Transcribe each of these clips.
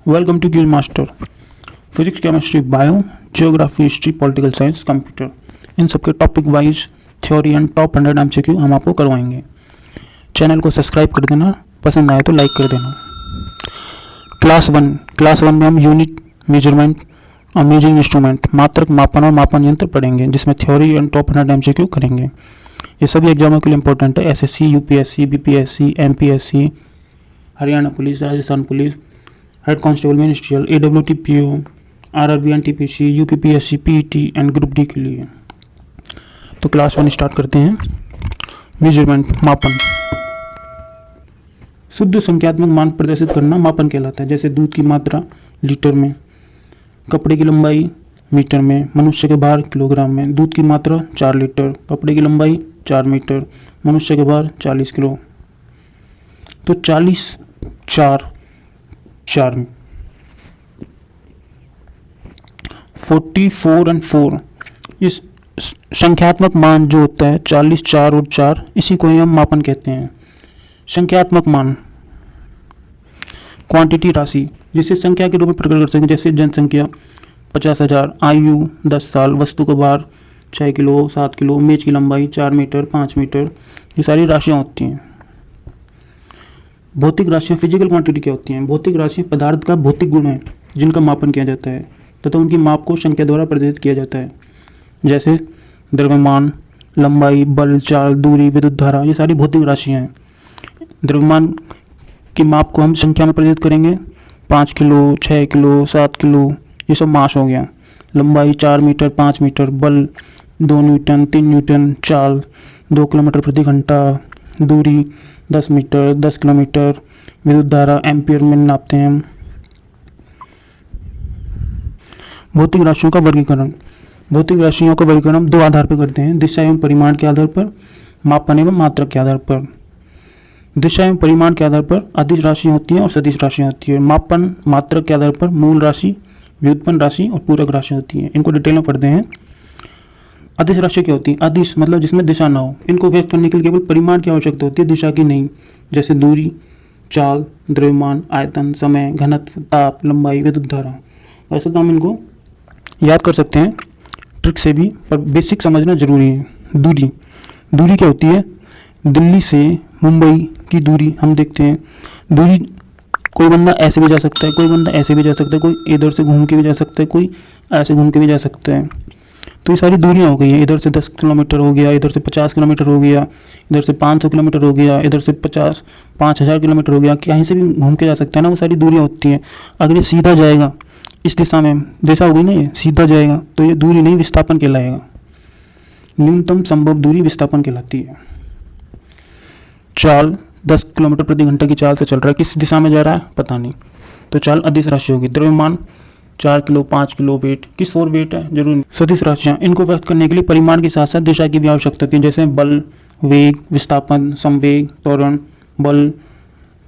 Welcome to quiz master. Physics, chemistry, bio, geography, history, political science, computer, इन सबके topic wise theory and top 100 MCQ हम आपको करवाएंगे। Channel को subscribe कर देना, पसंद आए तो लाइक कर देना। क्लास वन में हम यूनिट, मेजरमेंट और मेजरिंग इंस्ट्रूमेंट, मात्रक, मापन और मापन यंत्र पढ़ेंगे, जिसमें थ्योरी एंड टॉप 100 MCQ करेंगे। ये सभी एग्जामों के लिए इंपॉर्टेंट है। SSC, UPSC, BPSC, MPSC, Haryana police, Rajasthan police, head constable ministerial, AWT PO, RRB, NTPC, UPPSC, PET and group D के लिए। तो क्लास 1 स्टार्ट करते हैं। मेजरमेंट, मापन। शुद्ध संख्यात्मक मान प्रदर्शित करना मापन कहलाता है। जैसे दूध की मात्रा लीटर में, कपड़े की लंबाई मीटर में, मनुष्य के भार किलोग्राम में। दूध की मात्रा 4 लीटर, कपड़े की लंबाई 4 मीटर, मनुष्य के भार 40 किलो। तो 40 4 में 44 और 4, इस संख्यात्मक मान जो होता है 40, 4 और 4, इसी को ही हम मापन कहते हैं। संख्यात्मक मान, क्वांटिटी, राशि, जिसे संख्या के रूप में प्रकट कर सकते हैं। जैसे जनसंख्या 50,000, आयु 10 साल, वस्तु का भार 6 किलो, 7 किलो, मेज की लंबाई 4 मीटर, 5 मीटर, ये सारी राशियाँ होती हैं। भौतिक राशियाँ, फिजिकल क्वांटिटी क्या होती हैं? भौतिक राशियाँ पदार्थ का भौतिक गुण है जिनका मापन किया जाता है तथा उनकी माप को संख्या द्वारा प्रदर्शित किया जाता है। जैसे द्रव्यमान, लंबाई, बल, चाल, दूरी, विद्युत धारा, ये सारी भौतिक राशियाँ हैं। द्रव्यमान की माप को हम संख्या में प्रदर्शित करेंगे। 5 किलो, 6 किलो, 7 किलो, ये सब मास हो गया। लंबाई 4 मीटर, 5 मीटर, बल 2 न्यूटन, 3 न्यूटन, चाल 2 किलोमीटर प्रति घंटा, दूरी 10 मीटर, 10 किलोमीटर, विद्युत धारा एम्पियर में नापते हैं हम। भौतिक राशियों का वर्गीकरण। भौतिक राशियों का वर्गीकरण हम 2 आधार पर करते हैं, दिशा एवं परिमाण के आधार पर, मापन एवं मात्रक के आधार पर। दिशा एवं परिमाण के आधार पर अदिश राशियाँ होती हैं और सदिश राशियाँ होती है। मापन, मात्रक के आधार पर मूल राशि, व्युत्पन्न राशि और पूरक राशि होती है। इनको डिटेल में पढ़ते हैं। अदिश राशि क्या होती है? अदिश मतलब जिसमें दिशा ना हो। इनको व्यक्त करने के लिए केवल परिमाण की आवश्यकता होती है, दिशा की नहीं। जैसे दूरी, चाल, द्रव्यमान, आयतन, समय, घनत्व, ताप, लंबाई, विद्युत धारा। वैसे तो हम इनको याद कर सकते हैं ट्रिक से भी, पर बेसिक समझना जरूरी है। दूरी, दूरी क्या होती है? दिल्ली से मुंबई की दूरी हम देखते हैं। दूरी, कोई बंदा ऐसे भी जा सकता है, कोई बंदा ऐसे भी जा सकता है, कोई इधर से घूम के भी जा सकता है, कोई ऐसे घूम के भी जा सकता है। तो ये सारी दूरियां हो गई हैं। इधर से 10 किलोमीटर हो गया, इधर से 50 किलोमीटर हो गया, इधर से 500 किलोमीटर हो गया, इधर से 5,000 किलोमीटर हो गया। कहीं से भी घूम के जा सकते हैं ना, वो सारी दूरियां होती हैं। अगर ये सीधा जाएगा इस दिशा में, दिशा हो गई ना, ये सीधा जाएगा तो ये दूरी नहीं, विस्थापन कहलाएगा। न्यूनतम संभव दूरी विस्थापन कहलाती है। चाल 10 किलोमीटर प्रति घंटा की चाल से चल रहा है, किस दिशा में जा रहा है पता नहीं, तो चाल अदिश राशि होगी। द्रव्यमान 4 किलो, 5 किलो, वेट किस ओर वेट है जरूर नहीं। सदिश राशियाँ, इनको व्यक्त करने के लिए परिमाण के साथ साथ दिशा की भी आवश्यकता होती है। जैसे बल, वेग, विस्थापन, संवेग, त्वरण, बल,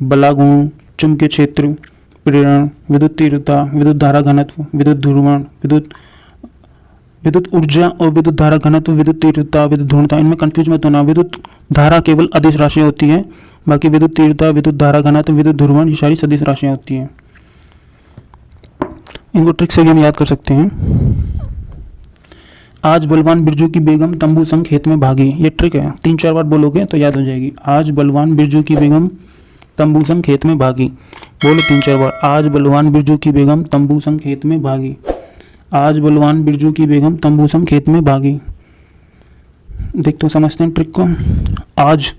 बलागुण, चुंबकीय क्षेत्र, प्रेरण, विद्युत तीव्रता, विद्युत धारा घनत्व, विद्युत ध्रुवण, विद्युत ऊर्जा और विद्युत धारा घनत्व, विद्युत तीव्रता, विद्युत ध्रुवणता, इनमें कंफ्यूज मत होना। विद्युत धारा केवल अदिश राशियाँ होती हैं, बाकी विद्युत तीव्रता, विद्युत धारा घनत्व, विद्युत ध्रुवण, ये सारी सदिश राशियाँ होती हैं। इनको ट्रिक से भी हम याद कर सकते हैं। आज बलवान बिरजू की बेगम तंबू संग खेत में भागी, ये ट्रिक है। 3-4 बार बोलोगे तो याद हो जाएगी। आज बलवान बिरजू की बेगम तंबू संग खेत में भागी, बोलो 3-4 बार। आज बलवान बिरजू की बेगम तंबू संग खेत में भागी, आज बलवान बिरजू की बेगम तंबू संग खेत में भागी। देख तो समझते हैं ट्रिक को। आज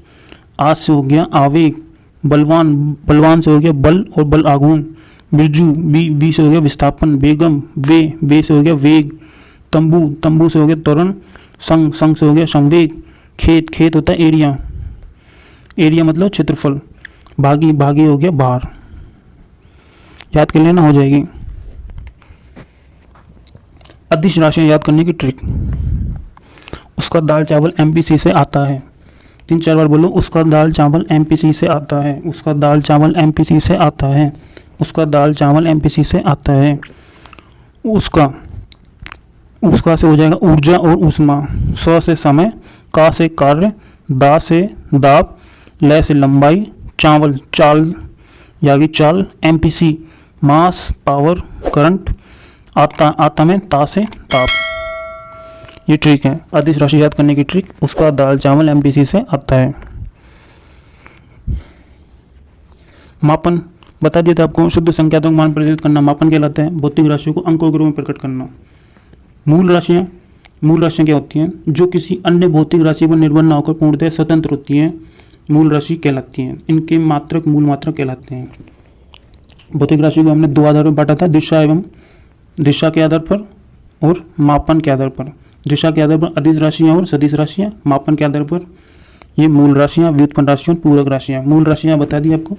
से हो गया आवेग, बलवान से हो गया बल और बल आघूर्ण, बिरजू बी से हो गया विस्थापन, बेगम वे से हो गया वेग, तंबू से हो गया त्वरण, संग से हो गया संवेग, खेत होता है एरिया मतलब क्षेत्रफल, भागी हो गया भार। याद कर लेना, हो जाएगी। अदिश राशियाँ याद करने की ट्रिक। उसका दाल चावल MPC से आता है। 3-4 बार बोलो, उसका दाल चावल MPC से आता है, उसका दाल चावल MPC से आता है, उसका दाल चावल MPC से आता है। उसका से हो जाएगा ऊर्जा और ऊष्मा, से समय, का से कार्य, दा से दाब, लय से लंबाई, चावल चाल यागी चाल, MPC मास, पावर, करंट, आता में ता से ताप। ये ट्रिक है अदिश राशि याद करने की ट्रिक, उसका दाल चावल MPC से आता है। मापन बता दिया था आपको, शुद्ध संख्यात्मक मान प्रदर्शित करना मापन कहलाता है। भौतिक राशियों को अंकों के रूप में प्रकट करना। मूल राशियाँ क्या होती हैं? जो किसी अन्य भौतिक राशि पर निर्भर न होकर पूर्णतः स्वतंत्र होती हैं, मूल राशि कहलाती हैं। इनके मात्रक मूल मात्रक कहलाते हैं। भौतिक राशि को हमने दो आधार पर बांटा था, दिशा के आधार पर और मापन के आधार पर। दिशा के आधार पर अदिश राशियाँ और सदिश राशियाँ, मापन के आधार पर ये मूल राशियाँ, व्युत्पन्न राशियाँ और पूरक राशियाँ। मूल राशियाँ बता दी आपको,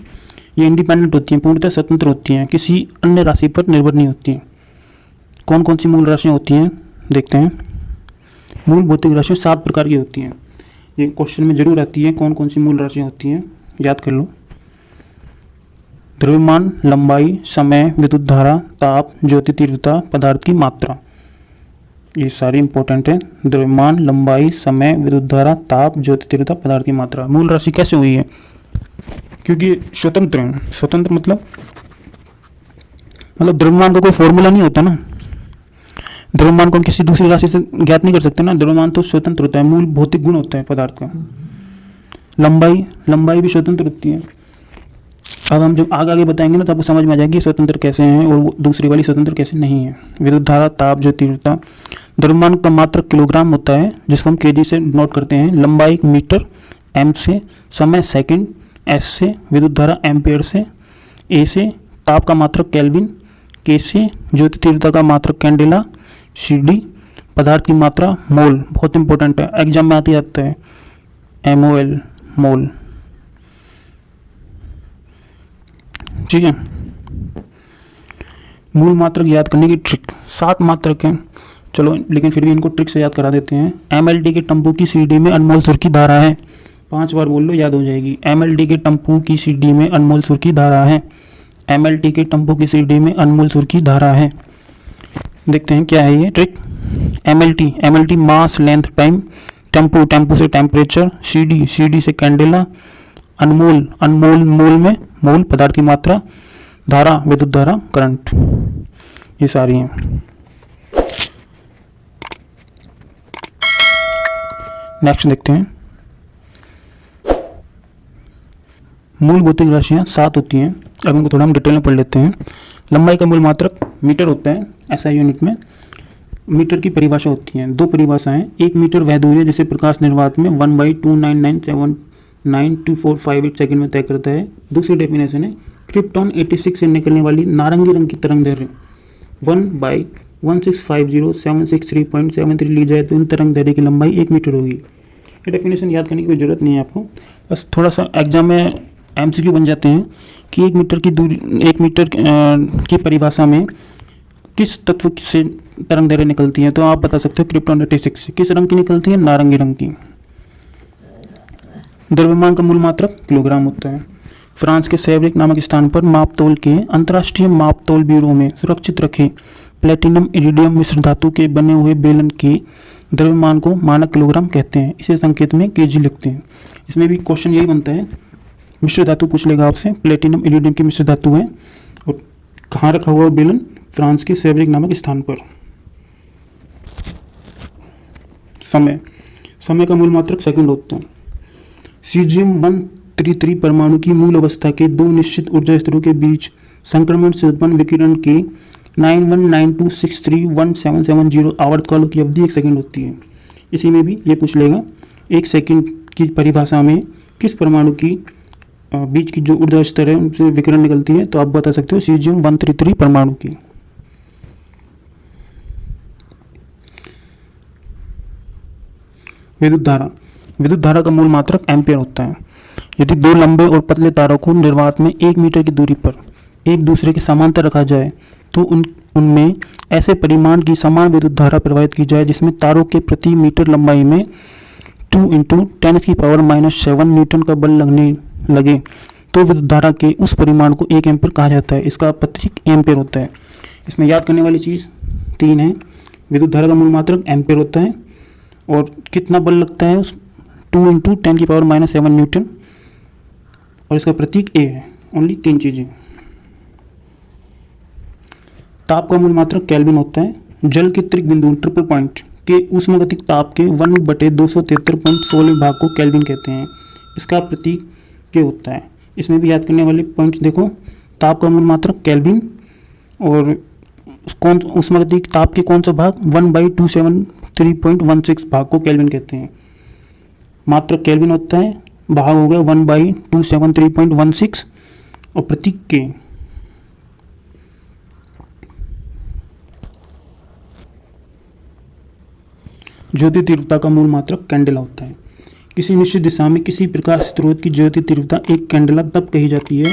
ये इंडिपेंडेंट होती हैं, पूर्णतः स्वतंत्र होती हैं, किसी अन्य राशि पर निर्भर नहीं होती हैं। कौन कौन सी मूल राशियाँ होती हैं देखते हैं। मूल भौतिक राशियाँ 7 प्रकार की होती हैं। ये क्वेश्चन में जरूर आती है, कौन कौन सी मूल राशियाँ होती हैं, याद कर लो। द्रव्यमान, लंबाई, समय, विद्युत धारा, ताप, ज्योति तीव्रता, पदार्थ की मात्रा, ये सारी इंपॉर्टेंट है। द्रव्यमान, लंबाई, समय, विद्युत धारा, ताप, ज्योति तीव्रता, पदार्थ की मात्रा। मूल राशि कैसे हुई है? क्योंकि स्वतंत्र है। स्वतंत्र मतलब द्रव्यमान का कोई फॉर्मूला नहीं होता ना। द्रव्यमान को हम किसी दूसरी राशि से ज्ञात नहीं कर सकते ना। द्रव्यमान तो स्वतंत्र होता है, मूल भौतिक गुण होता है पदार्थ का। लंबाई भी स्वतंत्र होती है। अब हम जब आगे बताएंगे ना तो आपको समझ में आ जाएगी स्वतंत्र कैसे हैं और दूसरी वाली स्वतंत्र कैसे नहीं है। विद्युत धारा, ताप, ज्योति तीव्रता। द्रव्यमान का मात्रक किलोग्राम होता है, जिसको हम kg से नोट करते हैं। लंबाई मीटर, m से। समय सेकंड, s से। विद्युत धारा एम्पियर से, a से। ताप का मात्रक केल्विन, k से। ज्योति तीव्रता का मात्रक कैंडेला, cd। पदार्थ की मात्रा मोल, बहुत इंपॉर्टेंट है, एग्जाम में आती आता है, MOL, मोल। ठीक है। मूल मात्रक याद करने की ट्रिक, 7 मात्रक हैं, चलो लेकिन फिर भी इनको ट्रिक से याद करा देते हैं। MLT के टम्पू की CD में अनमोल सुर की धारा है। 5 बार बोल लो, याद हो जाएगी। MLT के टम्पू की CD में अनमोल सुर की धारा है। MLT के टम्पू की CD में अनमोल सुर की धारा है। देखते हैं क्या है ये ट्रिक। MLT मास, लेंथ, टाइम। टेम्पू से टेम्परेचर। CD से कैंडेला। अनमोल मोल में मोल, पदार्थ की मात्रा। धारा, विद्युत धारा, करंट, ये सारी हैं। नेक्स्ट देखते हैं। मूल भौतिक राशियाँ 7 होती हैं। अब इनको थोड़ा हम डिटेल में पढ़ लेते हैं। लंबाई का मूल मात्रक मीटर होता है, SI यूनिट में। मीटर की परिभाषा होती है, 2 परिभाषाएं। 1 मीटर वह दूरी है जिसे प्रकाश निर्वात में 1/299792458 सेकंड में तय करता है। दूसरी डेफिनेशन है, क्रिप्टॉन 86 से निकलने वाली नारंगी रंग की तरंग दैर्घ्य 1/1650763.73 ली जाए तो इन तरंग दैर्घ्य की लंबाई 1 मीटर होगी। ये डेफिनेशन याद करने की कोई जरूरत नहीं है आपको, बस थोड़ा सा एग्जाम में MCQ बन जाते हैं कि 1 मीटर की दूरी, 1 मीटर की परिभाषा में किस तत्व से तरंग दैर्घ्य निकलती है, तो आप बता सकते हो क्रिप्टॉन 86 से। किस रंग की निकलती है? नारंगी रंग की। द्रव्यमान का मूल मात्रक किलोग्राम होता है। फ्रांस के सेवरिक नामक स्थान पर मापतोल के अंतर्राष्ट्रीय मापतोल ब्यूरो में सुरक्षित रखे प्लेटिनम इरिडियम मिश्र धातु के बने हुए बेलन के द्रव्यमान को मानक किलोग्राम कहते हैं। इसे संकेत में kg लिखते हैं। इसमें भी क्वेश्चन यही बनता है, मिश्र धातु पूछ लेगा आपसे। प्लेटिनम इरिडियम की मिश्र धातु है और कहाँ रखा हुआ बेलन? फ्रांस के सेवरिक नामक स्थान पर। समय का मूल मात्रक सेकंड होता है। सीजियम-133 परमाणु की मूल अवस्था के 2 निश्चित ऊर्जा स्तरों के बीच संक्रमण से उत्पन्न विकिरण के 9192631770 आवर्तकालों की अवधि 1 सेकंड होती है। इसी में भी ये पूछ लेगा, 1 सेकंड की परिभाषा में किस परमाणु की बीच की जो ऊर्जा स्तर है उनसे विकिरण निकलती है, तो आप बता सकते हो सीजियम-133 परमाणु की। विद्युत धारा का मूल मात्रक एम्पियर होता है। यदि 2 लंबे और पतले तारों को निर्वात में 1 मीटर की दूरी पर एक दूसरे के समांतर रखा जाए तो उनमें ऐसे परिमाण की समान विद्युत धारा प्रवाहित की जाए जिसमें तारों के प्रति मीटर लंबाई में 2 × 10⁻⁷ न्यूटन का बल लगने लगे तो विद्युत धारा के उस परिमाण को 1 एम्पियर कहा जाता है। इसका प्रतीक एम्पियर होता है। इसमें याद करने वाली चीज़ 3 है। विद्युत धारा का मूल मात्रक एम्पियर होता है और कितना बल लगता है? 2 × 10⁻⁷ न्यूटन, और इसका प्रतीक ए है। ओनली 3 चीज़ें। ताप का मूल मात्रक केल्विन होता है। जल के त्रिक बिंदु ट्रिपल पॉइंट के ऊष्मागतिक ताप के 1/273.16 भाग को केल्विन कहते हैं। इसका प्रतीक के होता है। इसमें भी याद करने वाले पॉइंट्स देखो, ताप का मूल मात्रक केल्विन और कौन ऊष्मागतिक ताप के कौन सा भाग 1/273.16 भाग को केल्विन कहते हैं। मात्रक केल्विन होता है, भाग हो गया 1/273.16 और प्रतीक के ज्योति तीव्रता का मूल मात्रक कैंडेला होता है। किसी निश्चित दिशा में किसी प्रकाश स्रोत की ज्योति तीव्रता एक कैंडेला तब कही जाती है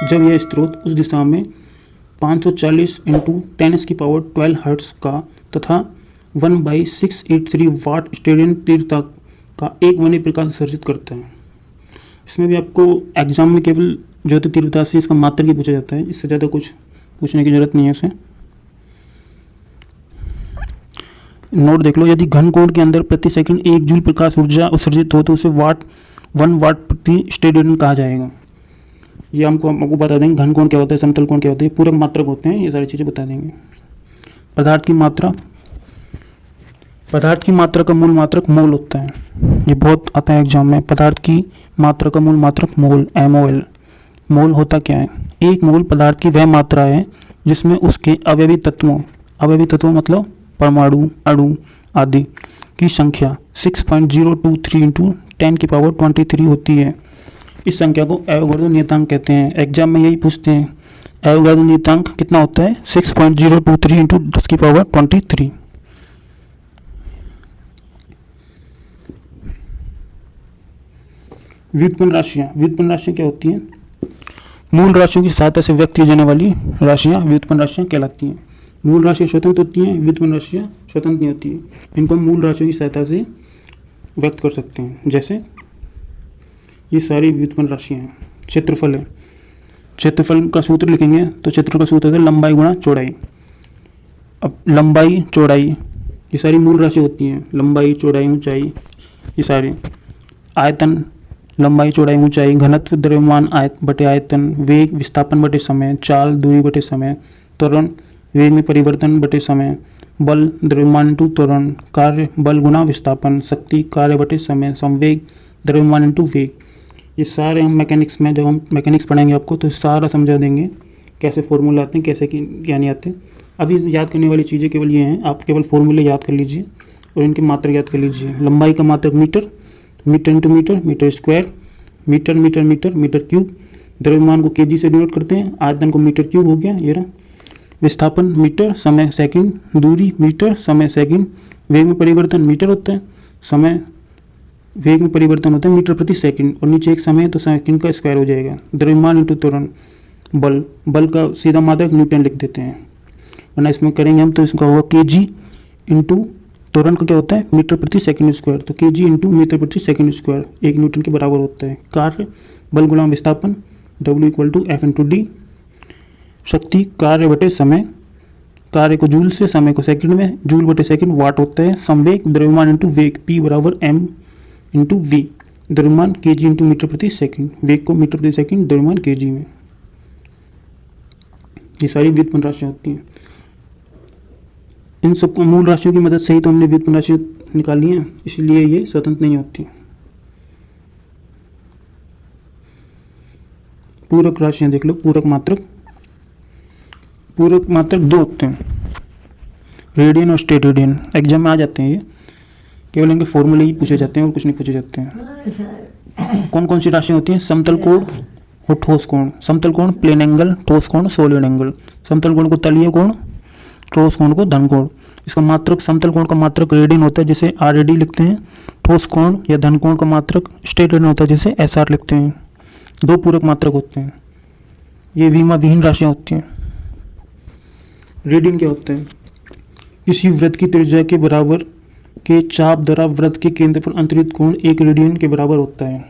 जब यह स्रोत उस दिशा में 540 × 10⁻12 हर्ट्ज का तथा 1/683 वाट स्टेडियन तीव्रता का एक वर्णी प्रकाश उत्सर्जित करता है। इसमें भी आपको एग्जाम में केवल ज्योति तीव्रता से इसका मात्रक ही पूछा जाता है, इससे ज़्यादा कुछ पूछने की जरूरत नहीं है इसे। नोट देख लो, यदि घन कोण के अंदर प्रति सेकंड 1 जूल प्रकाश ऊर्जा उत्सर्जित हो तो उसे 1 वाट प्रति स्टेडियन कहा जाएगा। ये हमको बता देंगे घन कोण क्या होता है, समतल कोण क्या होता है, पूरक मात्रक होते हैं, ये सारी चीज़ें बता देंगे। पदार्थ की मात्रा का मूल मात्रक मोल होता है। ये बहुत आता है एग्जाम में। पदार्थ की मात्रा का मूल मात्रक मोल, MOL। मोल होता क्या है? एक मोल पदार्थ की वह मात्रा है जिसमें उसके अवयवी तत्वों मतलब परमाणु, अणु आदि की संख्या 6.023 × 10⁻23 होती है। इस संख्या को एवोगाड्रो नियतांक कहते हैं। एग्जाम में यही पूछते हैं, एवोगाड्रो नियतांक कितना होता है? 6.023 × 10⁻23। व्युत्पन्न राशियां क्या होती हैं? मूल राशियों की सहायता से व्यक्त की जाने वाली राशियां व्युत्पन्न राशियां कहलाती हैं। मूल राशियां स्वतंत्र होती हैं, व्युत्पन्न राशियां स्वतंत्र नहीं होती हैं। इनको हम मूल राशियों की सहायता से व्यक्त कर सकते हैं। जैसे ये सारी व्युत्पन्न राशियां हैं। क्षेत्रफल है, क्षेत्रफल का सूत्र लिखेंगे तो क्षेत्रफल का सूत्र है लंबाई गुणा चौड़ाई। अब लंबाई चौड़ाई ये सारी मूल राशि होती हैं। लंबाई चौड़ाई ऊंचाई ये सारी। आयतन लंबाई चौड़ाई ऊंचाई, घनत्व द्रव्यमान बटे आयतन, वेग विस्थापन बटे समय, चाल दूरी बटे समय, त्वरण वेग में परिवर्तन बटे समय, बल द्रव्यमान इंटू त्वरण, कार्य बल गुणा विस्थापन, शक्ति कार्य बटे समय, संवेग द्रव्यमान इंटू वेग। ये सारे हम मैकेनिक्स में, जब हम मैकेनिक्स पढ़ेंगे आपको तो सारा समझा देंगे कैसे फॉर्मूले आते हैं, कैसे क्या नहीं आते। अभी याद करने वाली चीज़ें केवल ये हैं, आप केवल फॉर्मूले याद कर लीजिए और इनके मात्रक याद कर लीजिए। लंबाई का मात्रक metre, metre into metre, metre square, metre metre metre metre cube. द्रव्यमान को केजी से डिनोट करते हैं, आयतन को मीटर क्यूब हो गया ये रहा। विस्थापन मीटर, समय सेकंड, दूरी मीटर, समय सेकंड, वेग में परिवर्तन मीटर होता है, समय वेग में परिवर्तन होता है मीटर प्रति सेकंड, और नीचे एक समय है तो सेकंड का स्क्वायर हो जाएगा। द्रव्यमान इंटू त्वरण, बल का सीधा मात्रक न्यूटन लिख देते हैं, वरना इसमें करेंगे हम तो इसका होगा केजी इंटू त्वरण का क्या होता है मीटर प्रति सेकंड स्क्वायर, तो केजी इंटू मीटर प्रति सेकंड स्क्वायर 1 न्यूटन के बराबर होता है। कार्य बल गुणा विस्थापन W = F × D। शक्ति कार्य बटे समय, कार्य को जूल से समय को सेकंड में, जूल बटे सेकंड वाट होता है। संवेग द्रव्यमान इंटू वेग P = M × V। द्रव्यमान केजी इंटू मीटर प्रति सेकंड, वेग को मीटर प्रति सेकंड, द्रव्यमान केजी में। ये सारी व्युत्पन्न राशियां होती हैं। इन सबको मूल राशियों की मदद से ही तो हमने व्युत्पन्न राशियां निकाली हैं, इसलिए ये स्वतंत्र नहीं होती। पूरक राशियां देख लो। पूरक मात्रक 2 होते हैं, रेडियन और स्टेरेडियन। एग्जाम में आ जाते हैं ये, केवल इनके फॉर्मूले ही पूछे जाते हैं और कुछ नहीं पूछे जाते हैं। कौन कौन सी राशियां होती हैं? समतल कोण और ठोस कोण। समतल कोण प्लेन एंगल, ठोस कोण सॉलिड एंगल। समतल कोण को तलीय कोण, ठोस कोण को धन कोण। इसका मात्रक समतल कोण का मात्रक रेडियन होता है जिसे RAD लिखते हैं। ठोस कोण या धन कोण का मात्रक स्टेरेडियन होता है जिसे SR लिखते हैं। 2 पूरक मात्रक होते हैं। ये विहीन राशियां होती हैं। रेडियन क्या होता है? किसी वृत्त की त्रिज्या के बराबर के चाप द्वारा वृत्त के केंद्र पर अंतरित कोण 1 रेडियन के बराबर होता है।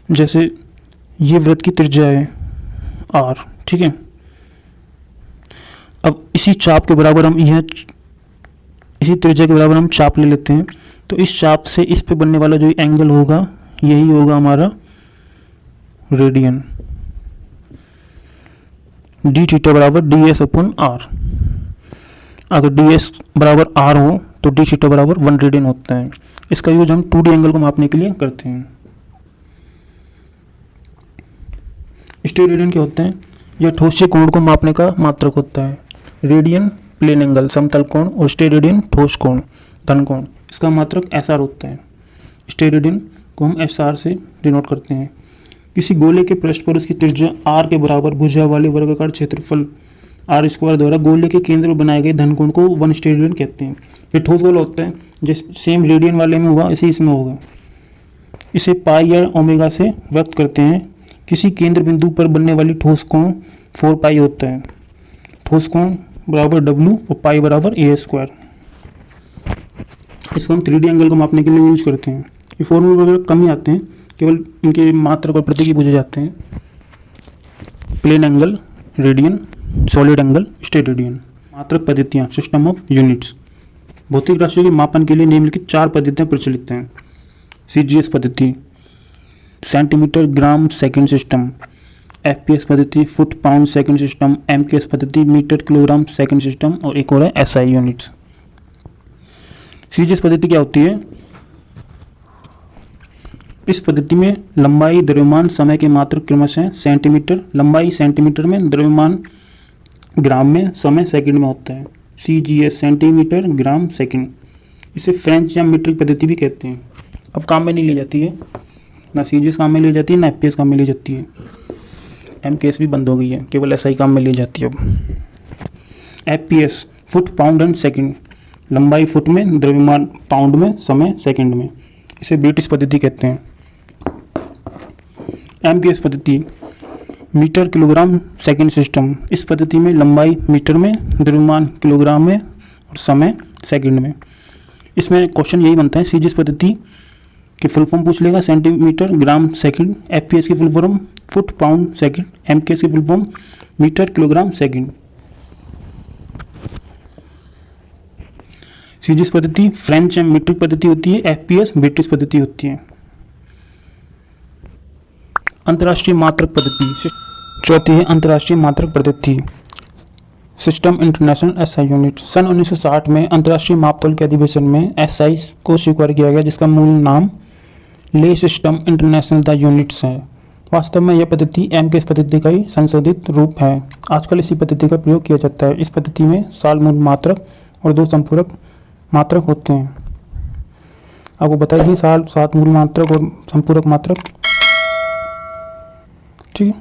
जैसे ये वृत्त की त्रिज्या है R, ठीक है। अब इसी चाप के बराबर हम इसी त्रिज्या के बराबर हम चाप ले लेते हैं, तो इस चाप से इस पे बनने वाला जो एंगल होगा यही होगा हमारा रेडियन। डी थीटा बराबर डी एस अपॉन आर। अगर डी एस बराबर आर हो तो डी थीटा बराबर 1 रेडियन होता है। इसका यूज हम 2D एंगल को मापने के लिए करते हैं। स्टेरेडियन क्या होते हैं? यह ठोस से कोण को मापने का मात्रक होता है। रेडियन प्लेन एंगल समतल कोण और स्टेरेडियन ठोस कोण धन कोण, इसका मात्रक एसआर होता है। स्टेरेडियन को हम एसआर से डिनोट करते हैं। किसी गोले के पृष्ठ पर उसकी त्रिज्या आर के बराबर भुजा वाले वर्गाकार क्षेत्रफल आर स्क्वायर द्वारा गोले के केंद्र में बनाए गए धन कोण को 1 स्टेरेडियन कहते हैं। ये ठोस गोला होता है, जिस सेम रेडियन वाले में हुआ इसे इसमें होगा। इसे पाई या ओमेगा से व्यक्त करते हैं। किसी केंद्र बिंदु पर बनने वाली ठोस कोण 4 पाई होता है। ठोस कोण बराबर W और पाई बराबर ए स्क्वायर। इसको हम 3D एंगल को मापने के लिए यूज करते हैं। ये फॉर्मूले वगैरह कम ही आते हैं, केवल इनके मात्रक और प्रतीक ही पूछे जाते हैं। Plane angle, radian, solid angle, steradian. मात्रक पद्धतियाँ, सिस्टम ऑफ यूनिट्स। भौतिक राशियों के मापन के लिए निम्नलिखित 4 पद्धतियाँ प्रचलित हैं। CGS पद्धति, centimetre gram second system. FPS पद्धति, foot pound second system. MKS पद्धति, मीटर किलोग्राम सेकंड सिस्टम। और एक और है SI यूनिट्स। CGS पद्धति क्या होती है? इस पद्धति में लंबाई, द्रव्यमान, समय के मात्रक क्रमशः सेंटीमीटर, लंबाई सेंटीमीटर में, द्रव्यमान ग्राम में, समय सेकंड में होता है। CGS centimetre gram second. इसे फ्रेंच या मीट्रिक पद्धति भी कहते हैं। अब काम में नहीं ली जाती है, ना CGS काम में ली जाती है, ना FPS काम में ली जाती है। MKS भी बंद हो गई है, केवल SI काम में ली जाती है अब। FPS foot pound and second. लंबाई फुट में, द्रव्यमान पाउंड में, समय सेकंड में। इसे ब्रिटिश पद्धति कहते हैं। MKS पद्धति, मीटर किलोग्राम सेकंड सिस्टम। इस पद्धति में लंबाई मीटर में, द्रव्यमान किलोग्राम में और समय सेकंड में। इसमें क्वेश्चन यही बनता है, CGS पद्धति की फुल फॉर्म पूछ लेगा, सेंटीमीटर ग्राम सेकंड। FPS की full form foot pound second. MKS की full form metre kilogram second. CGS पद्धति फ्रेंच या मीट्रिक पद्धति होती है। FPS ब्रिटिश पद्धति होती है। अंतर्राष्ट्रीय मात्रक पद्धति। चौथी है अंतर्राष्ट्रीय मात्रक पद्धति, सिस्टम इंटरनेशनल SI यूनिट। सन 1960 में अंतर्राष्ट्रीय मापतौल के अधिवेशन में SI को स्वीकार किया गया, जिसका मूल नाम ले सिस्टम इंटरनेशनल द यूनिट्स है। वास्तव में यह पद्धति MKS पद्धति का ही संशोधित रूप है। आजकल इसी पद्धति का प्रयोग किया जाता है। इस पद्धति में साल मूल मात्रक और 2 संपूरक मात्रक होते हैं। आपको बताइए दिए साल, 7 मूल मात्रक और संपूरक मात्रक। ठीक है।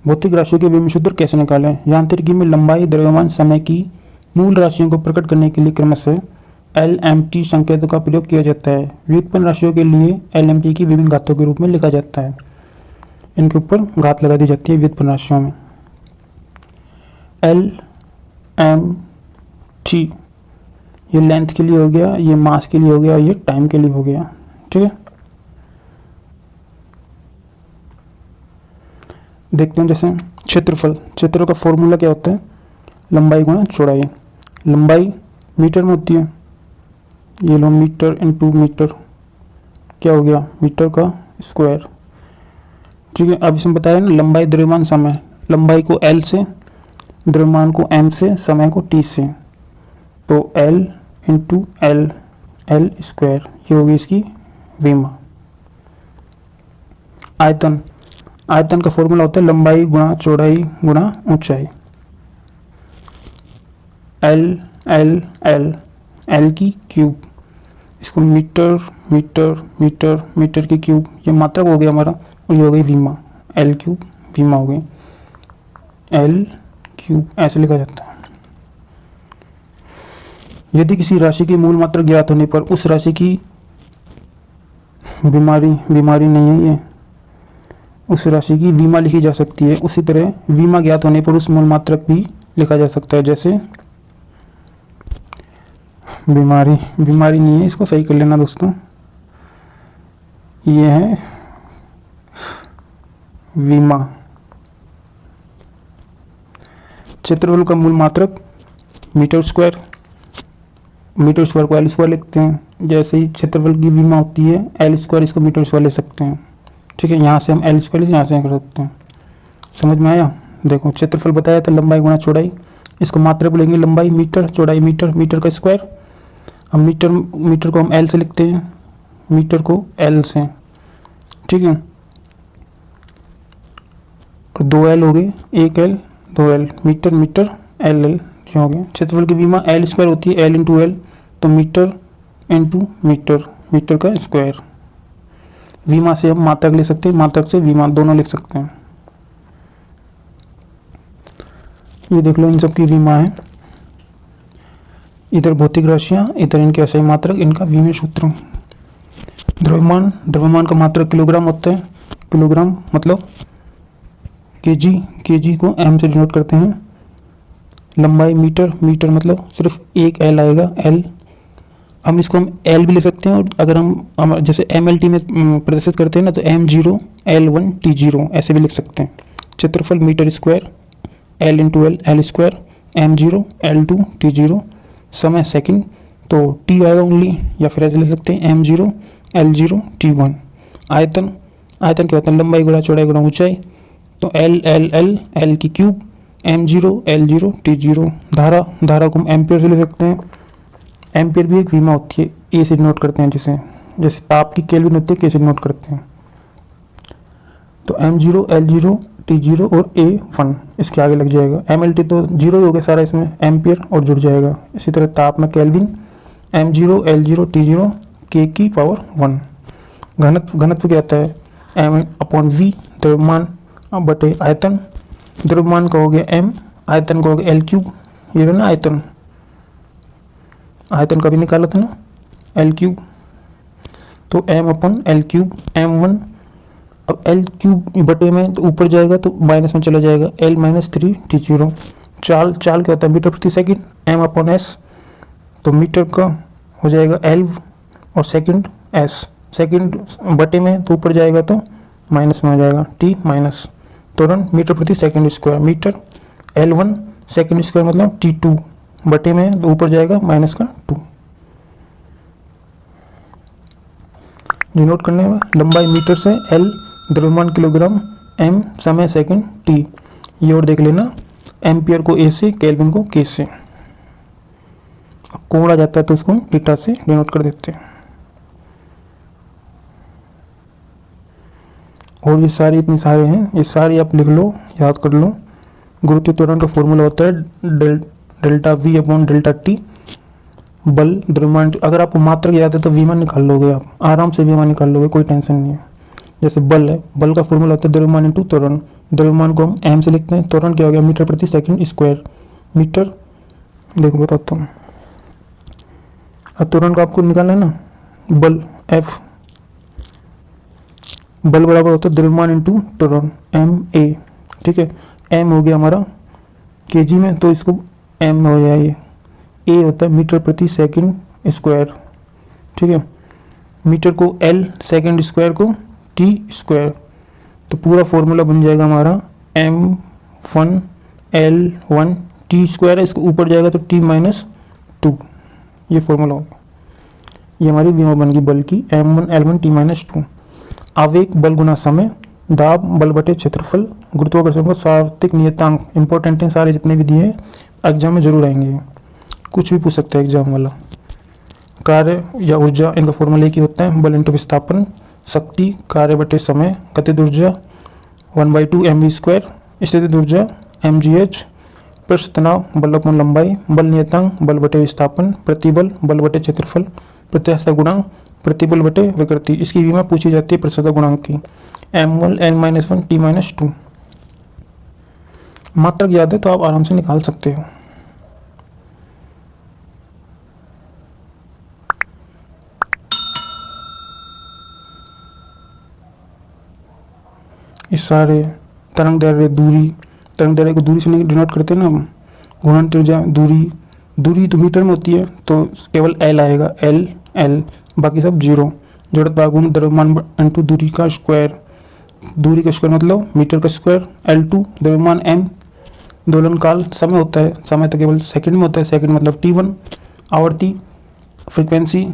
भौतिक राशियों के विमित सूत्र कैसे निकालें? यांत्रिकी में लंबाई, द्रव्यमान, समय की मूल राशियों को प्रकट करने के लिए क्रमशः LMT संकेतों का प्रयोग किया जाता है। व्युत्पन्न राशियों के लिए LMT की विभिन्न घातों के रूप में लिखा जाता है। इनके ऊपर घात लगा दी जाती है व्युत्पन्न राशियों में। LMT ये लेंथ के लिए हो गया, ये मास के लिए हो गया, ये टाइम के लिए हो गया। ठीक है। देखते हैं जैसे क्षेत्रफल। क्षेत्र का फॉर्मूला क्या होता है? लंबाई गुणा चौड़ाई। लंबाई मीटर में होती है, ये लो मीटर इंटू मीटर, क्या हो गया? मीटर का स्क्वायर। ठीक है। अब इसमें बताया ना लंबाई, द्रव्यमान, समय। लंबाई को L से, द्रव्यमान को M से, समय को T से, तो L into L, L square, ये होगी इसकी विमा। आयतन, आयतन का फॉर्मूला होता है लंबाई गुणा चौड़ाई गुणा ऊंचाई। L L L L की क्यूब, इसको मीटर मीटर मीटर मीटर की क्यूब, ये मात्रक हो गया हमारा, और ये हो गई विमा, L क्यूब विमा हो गई। L क्यूब ऐसे लिखा जाता है। यदि किसी राशि की मूल मात्रा ज्ञात होने पर उस राशि की बीमारी नहीं है, ये उस राशि की विमा लिखी जा सकती है। उसी तरह विमा ज्ञात होने पर उस मूल मात्रक भी लिखा जा सकता है। जैसे बीमारी नहीं है, इसको सही कर लेना दोस्तों, ये है विमा। क्षेत्रफल का मूल मात्रक मीटर स्क्वायर को L स्क्वायर लिखते हैं। जैसे ही क्षेत्रफल की विमा होती है L स्क्वायर, इसको मीटर स्क्वायर ले सकते हैं। ठीक है। यहाँ से हम L स्क्वायर यहाँ से कर सकते हैं। समझ में आया? देखो क्षेत्रफल बताया था लंबाई गुणा चौड़ाई, इसको मात्रा बोलेंगे लंबाई मीटर, चौड़ाई मीटर, मीटर का स्क्वायर। अब मीटर को हम एल से लिखते हैं, मीटर को एल से, ठीक है। और 2 एल हो गए, 1 L 2 L, metre metre L L जो हो गया। क्षेत्रफल की विमा एल स्क्वायर होती है, एल इंटू एल, तो मीटर इंटू मीटर, मीटर का स्क्वायर। विमा से हम मात्रक ले सकते हैं, मात्रक से विमा दोनों लिख सकते हैं। ये देख लो इन सब की विमा है, इधर भौतिक राशियाँ, इधर इनके असही मात्रक, इनका विमेय सूत्र। द्रव्यमान, द्रव्यमान का मात्रक किलोग्राम होता है, किलोग्राम मतलब केजी, केजी को एम से डिनोट करते हैं। लंबाई मीटर, मीटर मतलब सिर्फ 1 एल आएगा, एल। हम इसको हम एल भी ले सकते हैं, और अगर हम जैसे एम एल टी में प्रदर्शित करते हैं ना, तो M0 L1 T0 ऐसे भी लिख सकते हैं। क्षेत्रफल metre square, L into L, L square, M0 L2 T0। समय सेकंड, तो टी आएगा ओनली, या फिर ऐसे ले सकते हैं M0 L0 T1। आयतन, आयतन क्या होता है? लंबाई गुणा चौड़ाई गुणा ऊंचाई, तो एल एल एल, एल की क्यूब, M0 L0 T0। धारा, धारा को हम एम्पियर से ले सकते हैं, एम्पियर भी एक विमा होती है, ए से नोट करते हैं, जिसे जैसे ताप की केल्विन होती है, के से नोट करते हैं। तो M0 L0 T0 और A1 इसके आगे लग जाएगा। MLT तो जीरो ही हो गया सारा, इसमें एम्पियर और जुड़ जाएगा। इसी तरह ताप में kelvin, M0 L0 T0 K की पावर 1। घनत्व, घनत्व क्या होता है? M/V, द्रव्यमान बटे आयतन। द्रव्यमान का हो गया M, आयतन का हो गया L3। ये रहा ना आयतन, आयतन का भी निकाला था ना, L3, तो M/L3, M1। अब L3 बटे में तो ऊपर जाएगा तो माइनस में चला जाएगा, L-3 T0। चाल, चाल क्या होता है? मीटर प्रति सेकंड, M/S, तो मीटर का हो जाएगा L और सेकंड S। सेकंड बटे में तो ऊपर जाएगा तो माइनस में आ जाएगा, T माइनस। त्वरण मीटर प्रति second square, metre L1 second square मतलब T2 बटे में तो ऊपर जाएगा माइनस का 2। नोट करने में लंबाई मीटर से, L द्रव्यमान किलोग्राम, M समय सेकंड, T। ये और देख लेना, एम्पियर को A से, केल्विन को K से। कोण आ जाता है तो उसको थीटा से डिनोट कर देते हैं। और ये सारे इतने सारे हैं, ये सारे आप लिख लो, याद कर लो। गुरुत्वीय त्वरण का फॉर्मूला होता है delta V upon delta T। बल, द्रव्यमान, अगर आपको मात्रक याद है तो विमान निकाल लोगे, आप आराम से विमान निकाल लोगे, कोई टेंशन नहीं है। जैसे बल है, बल का फॉर्मूला होता है द्रव्यमान इंटू त्वरण। द्रव्यमान को हम m से लिखते हैं, त्वरण क्या हो गया? मीटर प्रति सेकंड स्क्वायर, मीटर। देखो बताता हूँ, त्वरण का आपको निकालना है ना, बल F, बल बराबर होता है द्रव्यमान इंटू त्वरण, ma, ठीक है। m हो गया हमारा केजी में, तो इसको m हो गया, ये a होता है मीटर प्रति सेकंड स्क्वायर, ठीक है। मीटर को l, सेकंड स्क्वायर को t स्क्वायर, तो पूरा फॉर्मूला बन जाएगा हमारा M1 L1 T स्क्वायर है, इसको ऊपर जाएगा तो T माइनस 2, ये फॉर्मूला होगा। ये हमारी विमा बन गई बल की, M1 L1 T माइनस 2। आवेग बल गुना समय, दाब बल बटे क्षेत्रफल, गुरुत्वाकर्षण का सार्वत्रिक नियतांक। इंपॉर्टेंट है सारे जितने भी दिए हैं, एग्जाम में जरूर आएंगे, कुछ भी पूछ सकता है एग्जाम वाला। कार्य या ऊर्जा, इनका फॉर्मूला एक ही होता है, बल इंटू विस्थापन। शक्ति, कार्य बटे समय। गतिज ऊर्जा 1/2 mv²। स्थितिज ऊर्जा mgh। पृष्ठ तनाव, बल अपॉन लंबाई। बल नियतांक, बल बटे विस्थापन। प्रतिबल, बल बटे क्षेत्रफल। प्रत्यास्थता गुणांक, प्रतिबल बटे विकृति। इसकी विमा पूछी जाती है प्रत्यास्थता गुणांक की, M1 L-1 T-2। मात्रक याद है तो आप आराम से निकाल सकते हो। इस सारे तरंग दैर्घ्य, दूरी, तरंग दैर्घ्य को दूरी से डिनोट करते हैं ना हम। घूर्णन त्रिज्या, दूरी, दूरी तो मीटर में होती है तो केवल L आएगा, L, बाकी सब जीरो। जड़त्व भाग द्रव्यमान इंटू दूरी का स्क्वायर, दूरी का स्क्वायर मतलब मीटर का स्क्वायर। L2 द्रव्यमान M। दोलन काल, समय होता है, समय तो केवल सेकंड में होता है, सेकंड मतलब T1। आवर्ती, फ्रीक्वेंसी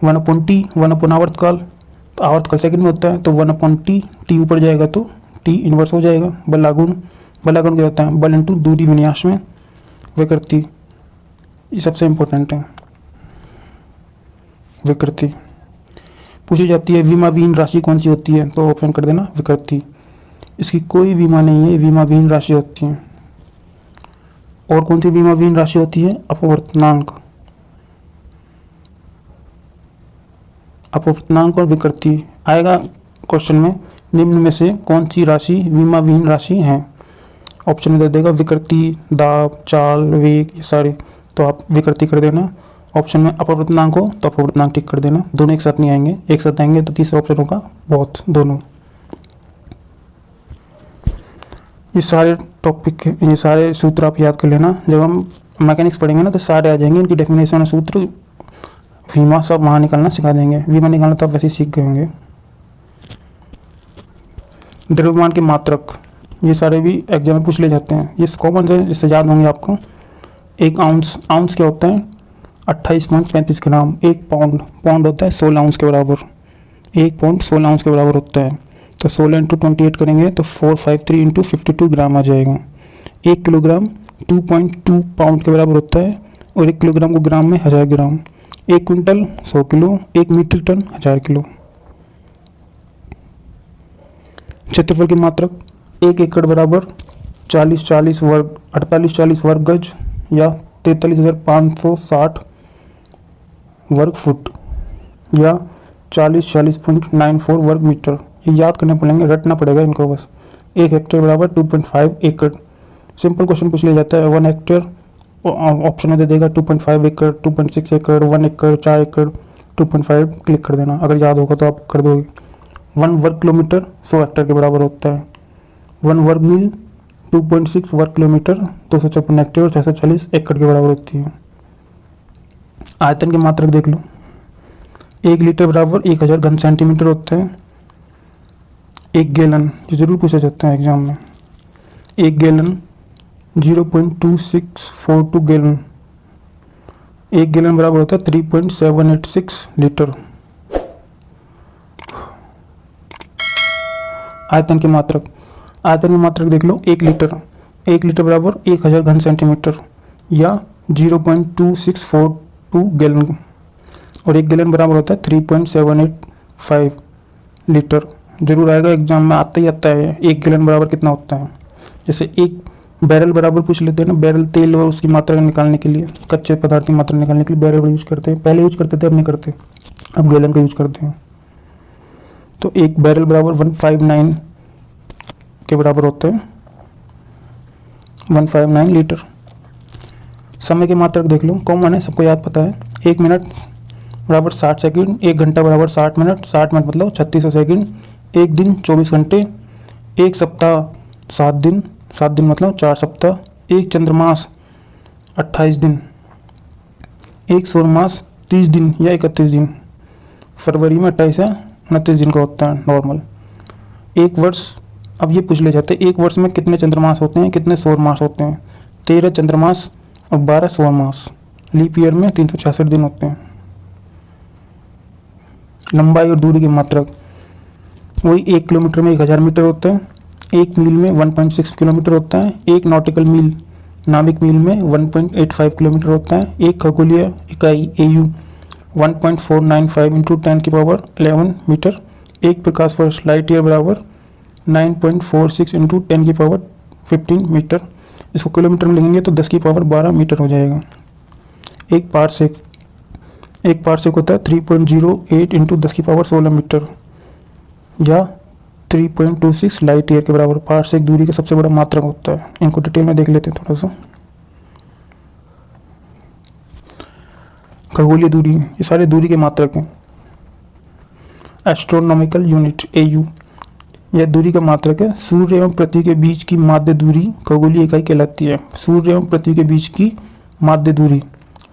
1/T, 1/आवर्तकाल, तो आवर्तकाल सेकंड में होता है तो 1/T, T ऊपर जाएगा तो टी इनवर्स हो जाएगा। बलागुण क्या होता है? बल इंटू दूरी विन्यास में विकृति, ये सबसे इम्पोर्टेंट है। विकृति पूछी जाती है विमाविहीन राशि कौन सी होती है, तो ऑप्शन कर देना विकृति। इसकी कोई विमा नहीं है, विमाविहीन राशि होती है। और कौन सी विमाविहीन राशि होती है? अपवर्तनांक। अपवर्तनांक और विकृति आएगा क्वेश्चन में। निम्न में से कौन सी राशि विमाविहीन राशि है? ऑप्शन में दे देगा विकृति, दाब, चाल, वेग, ये सारे, तो आप विकृति कर देना। ऑप्शन में अपवर्तनांक हो तो अपवर्तनांक टिक कर देना। दोनों एक साथ नहीं आएंगे, एक साथ आएंगे तो तीसरा ऑप्शन होगा बहुत, दोनों। ये सारे टॉपिक, ये सारे सूत्र आप याद कर लेना। जब हम मैकेनिक्स पढ़ेंगे ना तो सारे आ जाएंगे, इनकी डेफिनेशन और सूत्र, विमा सब वहाँ निकालना सिखा देंगे। विमा निकालना तो आप वैसे ही सीख गए होंगे। द्रव्यमान के मात्रक, ये सारे भी एग्जाम में पूछ ले जाते हैं, ये कॉमन है, इससे याद होंगे आपको। एक आउंस, आउंस क्या होता है? 28.35 ग्राम। एक पाउंड, पाउंड होता है 16 आउंस के बराबर। एक पाउंड 16 आउंस के बराबर होता है, तो 16 इंटू 28 करेंगे तो 453 इंटू 52 ग्राम आ जाएगा। 1 किलोग्राम 2.2 पाउंड के बराबर होता है, और 1 किलोग्राम को ग्राम में 1000 gram. 1 quintal 100 kilo, 1 metric tonne 1000 kilo. क्षेत्रफल की मात्रक, 1 एकड़ बराबर 48 वर्ग गज या 43,560 वर्ग फुट या 40.94 वर्ग मीटर। ये याद करने पड़ेंगे, रटना पड़ेगा इनको बस। 1 हेक्टेयर बराबर 2.5 एकड़। सिंपल क्वेश्चन पूछ लिया जाता है। 1 हेक्टेयर ऑप्शन में दे देगा 2.5 एकड़, 2.6 एकड़, 1 एकड़, 4 एकड़, 2.5 क्लिक कर देना। अगर याद होगा तो आप कर दोगे। 1 वर्ग किलोमीटर 100 हेक्टेयर के बराबर होता है। 1 वर्ग मील 2.6 वर्ग किलोमीटर 256 हेक्टेयर 640 एकड़ के बराबर होती है। आयतन की मात्रक देख लो। 1 लीटर बराबर 1000 घन सेंटीमीटर होता है। 1 गैलन, ये जरूर पूछा जाता है एग्जाम में। 1 गैलन 0.2642 गैलन। 1 गैलन बराबर होता है 3.786 लीटर। आयतन की मात्रक, आयतन की मात्रक देख लो। 1 लीटर बराबर 1000 घन सेंटीमीटर या 0.2642 गैलन, और 1 गैलन बराबर होता है 3.785 लीटर। जरूर आएगा एग्जाम में, आता ही आता है। 1 गैलन बराबर कितना होता है? जैसे 1 बैरल बराबर पूछ लेते हैं ना, बैरल तेल और उसकी मात्रा निकालने के लिए, कच्चे पदार्थ की मात्रा निकालने के लिए बैरल का यूज करते हैं। पहले यूज करते थे, अब नहीं करते, अब गैलन का यूज करते हैं। तो 1 बैरल बराबर 159 के बराबर होते हैं, 159 लीटर। समय की मात्रक देख लो, कॉमन है, सबको याद पता है। 1 मिनट बराबर 60 सेकंड, 1 घंटा बराबर 60 मिनट, 60 मिनट मतलब 3600 सेकंड। 1 दिन 24 घंटे, 1 सप्ताह 7 दिन, 7 दिन मतलब 4 सप्ताह। 1 चंद्रमास 28 दिन, 1 सौरमास 30 दिन या 31 दिन। फरवरी में 28 या 29 दिन का होता है नॉर्मल। 1 वर्ष, अब ये पूछ ले जाते हैं 1 वर्ष में कितने चंद्रमास होते हैं, कितने सौरमास होते हैं? 13 चंद्रमास और 12 सौरमास। लीप ईयर में 366 दिन होते हैं। लंबाई और दूरी की मात्रक, वही 1 किलोमीटर में 1000 मीटर होता है। 1 मील में 1.6 किलोमीटर होता है। 1 नॉटिकल मील, नाविक मील में 1.85 किलोमीटर होता है। 1 खगोलीय इकाई AU 1.495 इंटू 10 की पावर 11 मीटर। 1 प्रकाश वर्ष लाइट ईयर बराबर 9.46 इंटू 10 की पावर 15 मीटर। इसको किलोमीटर में लिखेंगे तो 10 की पावर 12 मीटर हो जाएगा। 1 पारसेक, 1 पारसेक होता है 3.08 इंटू 10 की पावर 16 मीटर या 3.26 लाइट ईयर के बराबर। पारसेक दूरी का सबसे बड़ा मात्रक होता है। इनको डिटेल में देख लेते हैं थोड़ा सा। खगोलीय दूरी, ये सारे दूरी के मात्रक हैं। एस्ट्रोनॉमिकल यूनिट AU, यह दूरी का मात्रक है। सूर्य एवं पृथ्वी के बीच की माध्य दूरी खगोलीय इकाई कहलाती है। सूर्य एवं पृथ्वी के बीच की माध्य दूरी,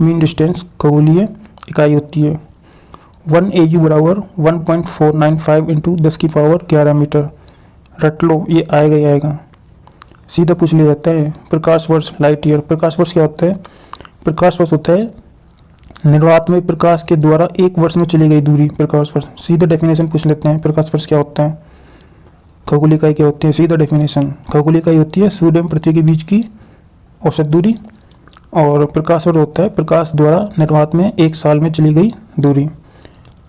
मीन डिस्टेंस, खगोलीय इकाई होती है। 1 AU बराबर 1.495 इंटू 10 की पावर 11 मीटर। रट लो, ये आएगा ही आएगा, सीधा पूछ लिया जाता है। प्रकाश वर्ष लाइट ईयर, प्रकाश वर्ष क्या होता है? प्रकाश वर्ष होता है निर्वातमय प्रकाश के द्वारा 1 वर्ष में चली गई दूरी, प्रकाश वर्ष। सीधा डेफिनेशन पूछ लेते हैं, प्रकाश वर्ष क्या होता है? खगोलीय इकाई क्या होती है? सीधा डेफिनेशन, खगोलीय इकाई होती है सूर्य एवं पृथ्वी के बीच की औसत दूरी, और प्रकाश वर्ष होता है प्रकाश द्वारा निर्वात में एक साल में चली गई दूरी।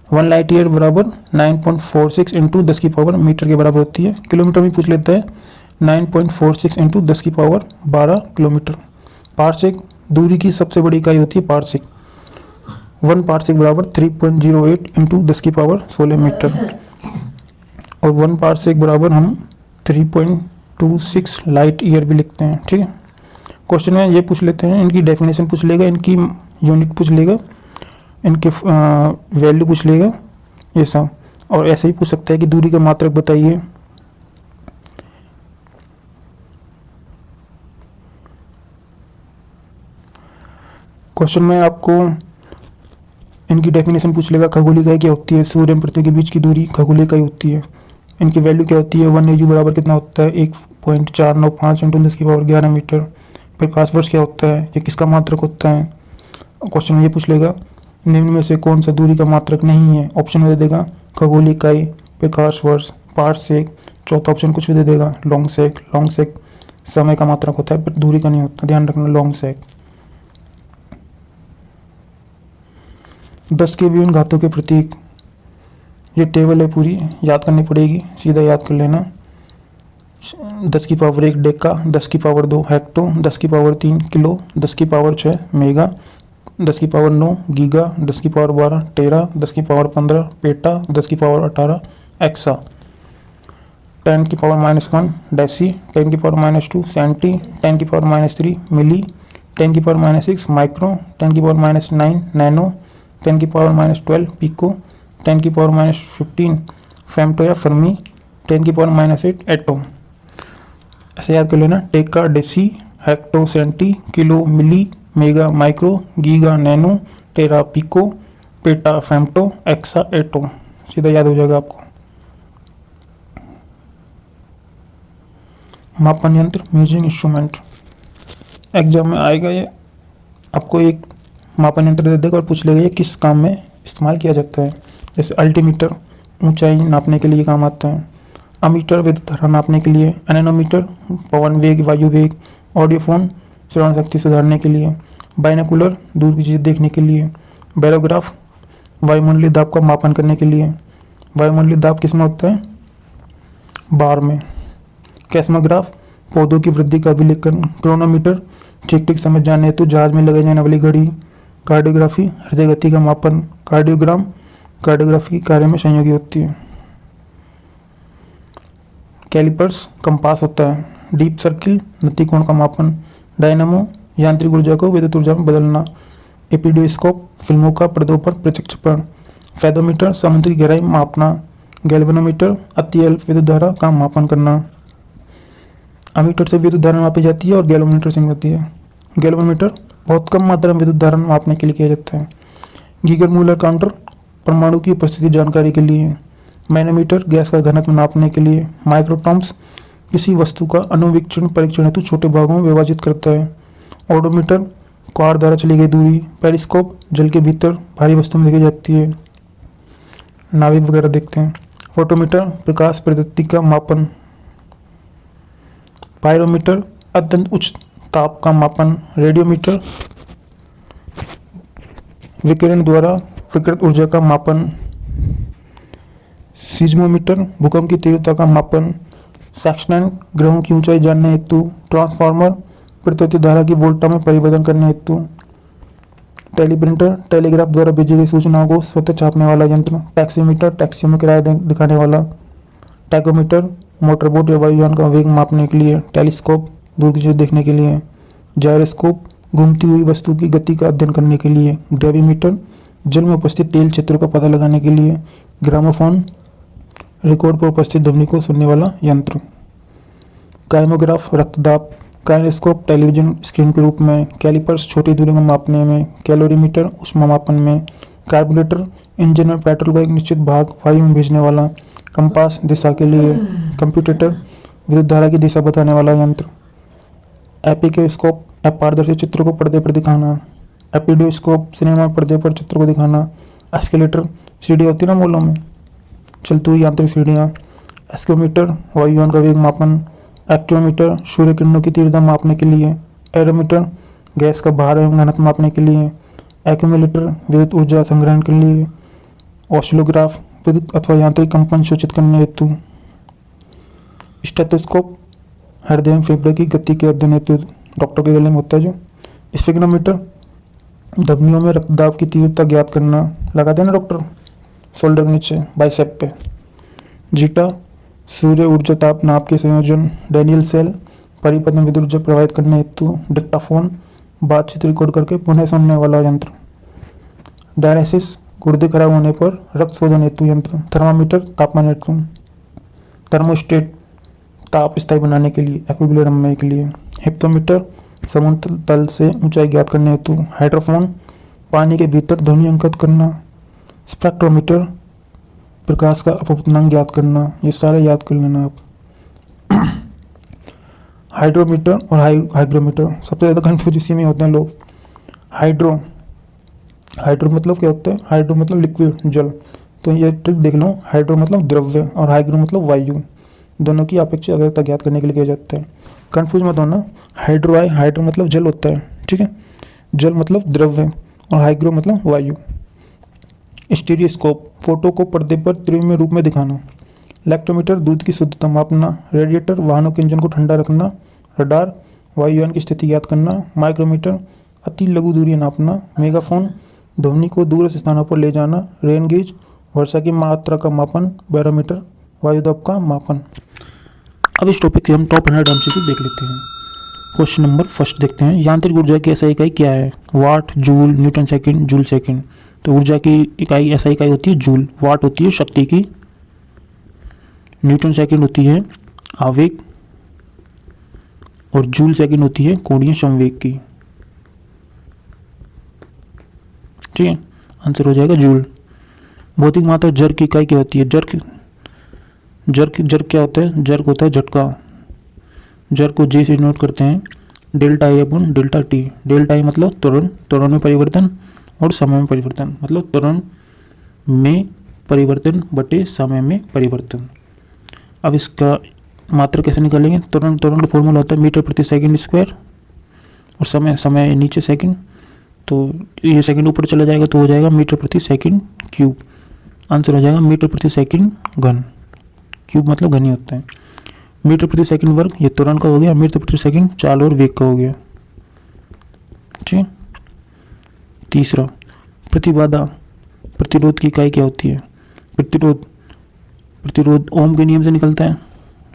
1 लाइट ईयर बराबर 9.46 इंटू 10 की पावर मीटर के बराबर होती है। किलोमीटर में पूछ लेता है, 9.46 इंटू 10 की पावर 12 किलोमीटर। पारसेक दूरी की सबसे बड़ी इकाई होती है पारसेक। 1 पारसेक बराबर 3.08 इंटू 10 की पावर 16 मीटर, और 1 पारसेक बराबर हम 3.26 लाइट ईयर भी लिखते हैं। ठीक है, क्वेश्चन में ये पूछ लेते हैं, इनकी डेफिनेशन पूछ लेगा, इनकी यूनिट पूछ लेगा, इनके वैल्यू पूछ लेगा, ये सब। और ऐसे ही पूछ सकता है कि दूरी का मात्रक बताइए। क्वेश्चन में आपको इनकी डेफिनेशन पूछ लेगा, खगोलीय इकाई क्या होती है? सूर्य एवं पृथ्वी के बीच की दूरी खगोलीय इकाई होती है। इनकी वैल्यू क्या होती है? 1 AU बराबर कितना होता है? 1.495 इंटू 10 की पावर 11 मीटर। प्रकाश वर्ष क्या होता है? ये किसका मात्रक होता है? क्वेश्चन में ये पूछ लेगा, निम्न में से कौन सा दूरी का मात्रक नहीं है? ऑप्शन में दे देगा खगोलीय इकाई, प्रकाश वर्ष, पारसेक। चौथा ऑप्शन कुछ भी दे देगा, लॉन्ग सेक। लॉन्ग सेक समय का मात्रक होता है, पर दूरी का नहीं होता, ध्यान रखना, लॉन्ग सेक। 10 के विभिन्न घातों के प्रतीक, ये टेबल है पूरी, याद करनी पड़ेगी, सीधा याद कर लेना। 10 की पावर 1 डेका, 10 की पावर 2 हेक्टो, 10 की पावर 3 किलो, 10 की पावर 6 मेगा, 10 की पावर 9 गीगा, 10 की पावर 12 टेरा, 10 की पावर 15 पेटा, 10 की पावर 18 एक्सा, 10 की पावर -1 डेसी, 10 की पावर -2 सेंटी, 10 की पावर -3 मिली, 10 की पावर -6 माइक्रो, 10 की पावर -9 नैनो, 10 की पावर -12 पिको, 10 की पावर -15 फेम्टो या फर्मी, 10 की पावर -8 एटो। ऐसे याद कर लेना, टेका, डेसी, हेक्टो, सेंटी, किलो, मिली, मेगा, माइक्रो, गीगा, नैनो, टेरा, पिको, पेटा, फेम्टो, एक्सा, एटो। सीधा याद हो जाएगा आपको। मापन यंत्र, मेजरिंग इंस्ट्रूमेंट, एग्जाम में आएगा ये, आपको एक मापन यंत्र दे देगा और पूछ लेगा ये किस काम में इस्तेमाल किया जाता है। जैसे अल्टीमीटर ऊंचाई नापने के लिए काम आता है, अमीटर विद्युत धारा नापने के लिए, एनेमोमीटर पवन वेग वायु वेग, ऑडियोफोन श्रवण शक्ति सुधारने के लिए, बाइनोकुलर दूर की चीज़ देखने के लिए, बैरोग्राफ वायुमंडलीय दाब का मापन करने के लिए। वायुमंडलीय दाब किस में होता है? बार में। कैस्मोग्राफ पौधों की वृद्धि का अभिलेखन, क्रोनोमीटर ठीक ठीक समझ जाने हेतु जहाज में लगाई जाने वाली घड़ी, कार्डियोग्राफी हृदय गति का मापन, कार्डियोग्राम कार्डियोग्राफी कार्य में सहयोगी होती है। कैलिपर्स कंपास होता है, डीप सर्किल नतिकोण का मापन, डायनामो यांत्रिक ऊर्जा को विद्युत ऊर्जा में बदलना, एपिडियोस्कोप फिल्मों का पर्दों पर प्रक्षेपण, फेदोमीटर समुद्री गहराई मापना, गैल्वेनोमीटर अति अल्प विद्युत धारा का मापन करना। अमीटर से विद्युत धारा मापी जाती है और गैल्वेनोमीटर से होती है। गैल्वेनोमीटर बहुत कम मात्रा में विद्युत धारा मापने के लिए किया जाता है। गीगर मूलर काउंटर परमाणु की उपस्थिति जानकारी के लिए। मैनोमीटर गैस का घनत्व नापने के लिए। माइक्रोटॉम्स किसी वस्तु का अणुवीक्षण परीक्षण हेतु छोटे भागों में विभाजित करता है। ओडोमीटर कार द्वारा चली गई दूरी। पेरिस्कोप जल के भीतर भारी वस्तु में देखी जाती है, नाविक वगैरह देखते हैं। फोटोमीटर प्रकाश प्रवृत्ति का मापन। पायरोमीटर अत्यंत उच्च ताप का मापन। रेडियोमीटर विकिरण द्वारा विकृत ऊर्जा का मापन। सीज्मोमीटर भूकंप की तीव्रता का मापन। सेक्शनल ग्रहों की ऊंचाई जानने हेतु। ट्रांसफार्मर प्रत्यक्ष धारा की वोल्टा में परिवर्तन करने हेतु। टेलीप्रिंटर टेलीग्राफ द्वारा भेजी गई सूचनाओं को स्वतः छापने वाला यंत्र। टैक्सीमीटर टैक्सियों में किराया दिखाने वाला। टैकोमीटर मोटरबोट या वायुयान का वेग मापने के लिए। टेलीस्कोप दूर की चीज देखने के लिए। जायरोस्कोप घूमती हुई वस्तु की गति का अध्ययन करने के लिए। ग्रेविमीटर जल में उपस्थित तेल चित्रों का पता लगाने के लिए। ग्रामोफोन रिकॉर्ड पर उपस्थित ध्वनि को सुनने वाला यंत्र। काइमोग्राफ रक्तदाब। काइनेस्कोप टेलीविजन स्क्रीन के रूप में। कैलिपर्स छोटी दूरी को मापने में। कैलोरीमीटर ऊष्मा मापन में। कार्बोरेटर इंजन में पेट्रोल का एक निश्चित भाग वायु में भेजने वाला। कंपास दिशा के लिए। कंप्यूटेटर विद्युत धारा की दिशा बताने वाला यंत्र। एपिकोस्कोप अपारदर्शी चित्र को पर्दे पर दिखाना। एपिडियोस्कोप सिनेमा पर्दे पर चित्र को दिखाना। एस्केलेटर सीढ़ी होती है ना मॉलों में, चलती हुई यांत्रिक सीढ़ियाँ। एस्कोमीटर वायुयान का वेग मापन, एक्टियोमीटर सूर्य किरणों की तीव्रता मापने के लिए, एरोमीटर गैस का भार एवं घनत्व मापने के लिए, एक्यूमुलेटर विद्युत ऊर्जा संग्रहण के लिए, ऑसिलोग्राफ विद्युत अथवा यांत्रिक कंपन सूचित करने हेतु, स्टेथोस्कोप हृदय एवं फेफड़े की गति के अध्ययन हेतु डॉक्टर के गले में होता है जो, स्फिग्नोमीटर धमनियों में रक्तदाब की तीव्रता ज्ञात करना, लगाते हैं ना डॉक्टर शोल्डर के नीचे बाइसेप पे, जीटा सूर्य ऊर्जा ताप नाप के संयोजन, डैनियल सेल परिपथ में विद्युत ऊर्जा प्रवाहित करने हेतु, डिक्टाफोन बातचीत रिकॉर्ड करके पुनः सुनने वाला यंत्र, डायलिसिस गुर्दे खराब होने पर रक्त शोधन हेतु यंत्र, थर्मामीटर तापमान हेतु, थर्मोस्टेट ताप स्थायी बनाने के लिए, एक्विलिब्रियम में के लिए, हिप्टोमीटर समुद्र तल से ऊंचाई ज्ञात करने हेतु, हाइड्रोफोन पानी के भीतर ध्वनि अंकित करना, स्पेक्ट्रोमीटर प्रकाश का अपवर्तनांक ज्ञात करना। ये सारे याद कर लेना आप। हाइड्रोमीटर और हाइग्रोमीटर सबसे ज़्यादा कन्फ्यूज इसी में होते हैं लोग। हाइड्रो मतलब क्या होता है? हाइड्रो मतलब लिक्विड जल, तो ये ट्रिक देख लो। हाइड्रो मतलब द्रव्य और हाइग्रो मतलब वायु, दोनों की अपेक्षित आर्द्रता ज्ञात करने के लिए किया जाता है। कन्फ्यूज मत होना। हाइड्रो मतलब जल होता है, ठीक है, जल मतलब द्रव्य और हाइग्रो मतलब वायु। स्टीरियोस्कोप फोटो को पर्दे पर त्रिविमीय रूप में दिखाना। लैक्टोमीटर दूध की शुद्धता मापना। रेडिएटर वाहनों के इंजन को ठंडा रखना। रडार वायुयान की स्थिति ज्ञात करना। माइक्रोमीटर अति लघु दूरी नापना। मेगाफोन ध्वनि को दूर स्थानों पर ले जाना। रेन गेज वर्षा की मात्रा का मापन। बैरोमीटर वायुदाब का मापन। अब इस टॉपिक से हम टॉप 100 एमसीक्यू देख लेते हैं। क्वेश्चन नंबर फर्स्ट देखते हैं। यांत्रिक ऊर्जा की SI इकाई क्या है? Watt, joule, newton second, joule second. तो ऊर्जा की इकाई SI इकाई होती है जूल। वाट होती है शक्ति की। न्यूटन सेकंड होती है आवेग। और जूल सेकंड होती है कोणीय संवेग की। ठीक है, आंसर हो जाएगा जूल। भौतिक मात्रा जर की इकाई क्या होती है? जर क्या होता है? जर होता है झटका। जर को जे से नोट करते हैं। डेल्टा आई अपन डेल्टा टी। डेल्टा आई मतलब त्वरण, त्वरण में परिवर्तन, और समय में परिवर्तन मतलब त्वरण में परिवर्तन बटे समय में परिवर्तन। अब इसका मात्रा कैसे निकालेंगे? त्वरण का फॉर्मूला होता है मीटर प्रति सेकंड स्क्वायर, और समय नीचे सेकंड, तो ये सेकंड ऊपर चला जाएगा तो हो जाएगा मीटर प्रति सेकंड क्यूब। आंसर हो जाएगा मीटर प्रति सेकंड घन। क्यूब मतलब घन ही होता है। मीटर प्रति सेकंड वर्ग ये त्वरण का हो गया। मीटर प्रति सेकंड चाल और वेग का हो गया। ठीक। तीसरा, प्रतिबाधा प्रतिरोध की इकाई क्या होती है? प्रतिरोध ओम के नियम से निकलता है।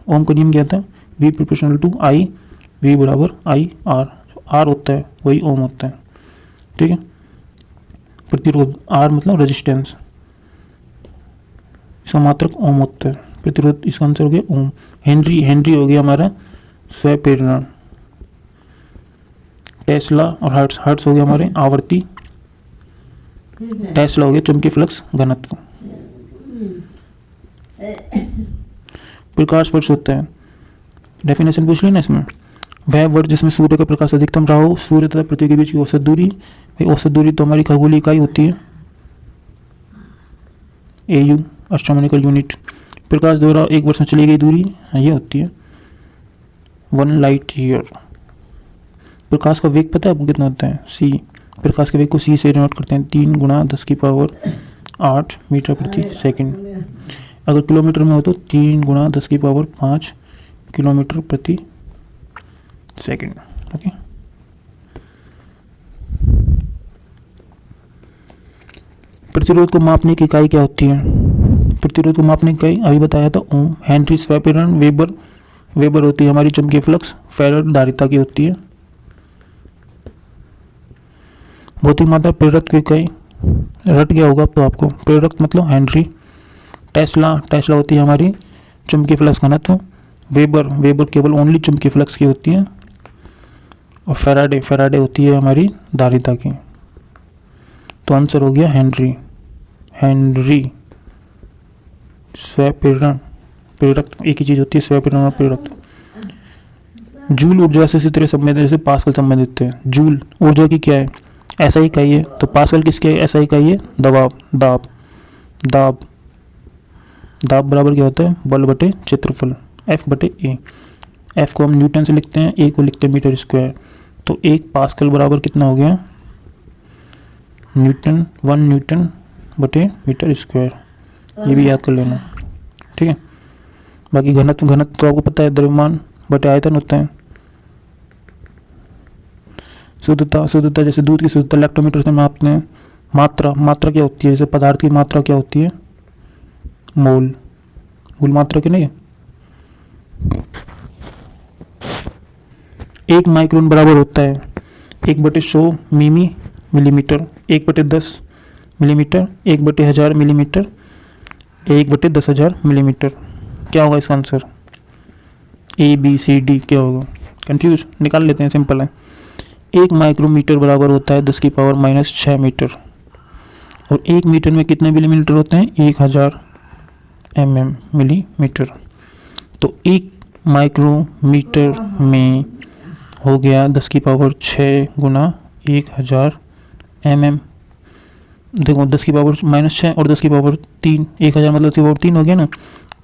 ओम का नियम क्या होता है? V proportional to I, V बराबर I R। R होता है वही ओम होता है। ठीक है। प्रतिरोध R मतलब रेजिस्टेंस, इसका मात्रक ओम होता है। प्रतिरोध इसका आंसर हो गया ओम। हेनरी हो गया हमारा स्वयं प्रेरणा। टेस्ला और हर्ट्स हो गया हमारे आवर्ती। टेस्ला हो गया चुंबकीय फ्लक्स घनत्व। प्रकाश वर्ष होता है, डेफिनेशन पूछ ली ना इसमें। वह वर्ष जिसमें सूर्य का प्रकाश अधिकतम रहा हो। सूर्य तथा पृथ्वी के बीच की औसत दूरी। औसत दूरी तो हमारी खगोलीय इकाई होती है AU, एस्ट्रोनॉमिकल यूनिट। प्रकाश द्वारा एक वर्ष में चली गई दूरी ये होती है 1 लाइट ईयर। प्रकाश का वेग पता है आपको कितना होता है? c। प्रकाश के वेग को c से डिनोट करते हैं 3 × 10⁸ मीटर प्रति सेकंड। अगर किलोमीटर में हो तो 3 × 10⁵ किलोमीटर प्रति सेकंड। ओके। प्रतिरोध को मापने की इकाई क्या होती है? प्रतिरोध को मापने की इकाई अभी बताया था ओम। हेनरी स्वयं प्रेरण। वेबर होती है हमारी चुंबकीय फ्लक्स। फैराडे धारिता की होती है। भौतिक मात्रा प्रेरक की इकाई रट गया होगा तो आपको। प्रेरक मतलब हेनरी। टेस्ला होती है हमारी चुंबकीय फ्लक्स घनत्व। वेबर केवल ओनली चुंबकीय फ्लक्स की होती है। और फैराडे होती है हमारी धारिता की। तो आंसर हो गया हेनरी। स्वयं प्रेरण प्रेरक एक ही चीज होती है, स्वयं प्रेरण और प्रेरक। जूल ऊर्जा से इसी तरह संबंधित जैसे पास्कल संबंधित है। जूल ऊर्जा की क्या है? SI इकाई है। तो पास्कल किसकी SI इकाई है? दाब। दाब बराबर क्या होता है, बल बटे क्षेत्रफल, F बटे ए। F को हम न्यूटन से लिखते हैं, ए को लिखते हैं मीटर स्क्वायर। तो 1 पास्कल बराबर कितना हो गया, न्यूटन, 1 न्यूटन बटे मीटर स्क्वायर। ये भी याद कर लेना, ठीक है। बाकी घनत्व तो आपको पता है, द्रव्यमान बटे आयतन होता है। शुद्धता जैसे दूध की शुद्धता लैक्टोमीटर से मापते हैं। मात्रा क्या होती है, जैसे पदार्थ की मात्रा क्या होती है, मोल मात्रा की नहीं है। 1 माइक्रोन बराबर होता है 1/100 मिलीमीटर, 1/10 मिलीमीटर, 1/1000 मिलीमीटर, 1/10,000 मिलीमीटर। क्या होगा इसका आंसर, ABCD क्या होगा, कंफ्यूज, निकाल लेते हैं, सिंपल है। 1 माइक्रोमीटर बराबर होता है 10⁻⁻6 मीटर, और 1 मीटर में कितने मिलीमीटर होते हैं, 1000 मिलीमीटर। तो 1 माइक्रोमीटर में हो गया 10⁻6 गुना 1000 देखो 10⁻⁻6 और 10⁻3, 1000 मतलब 10⁻3 हो गया ना,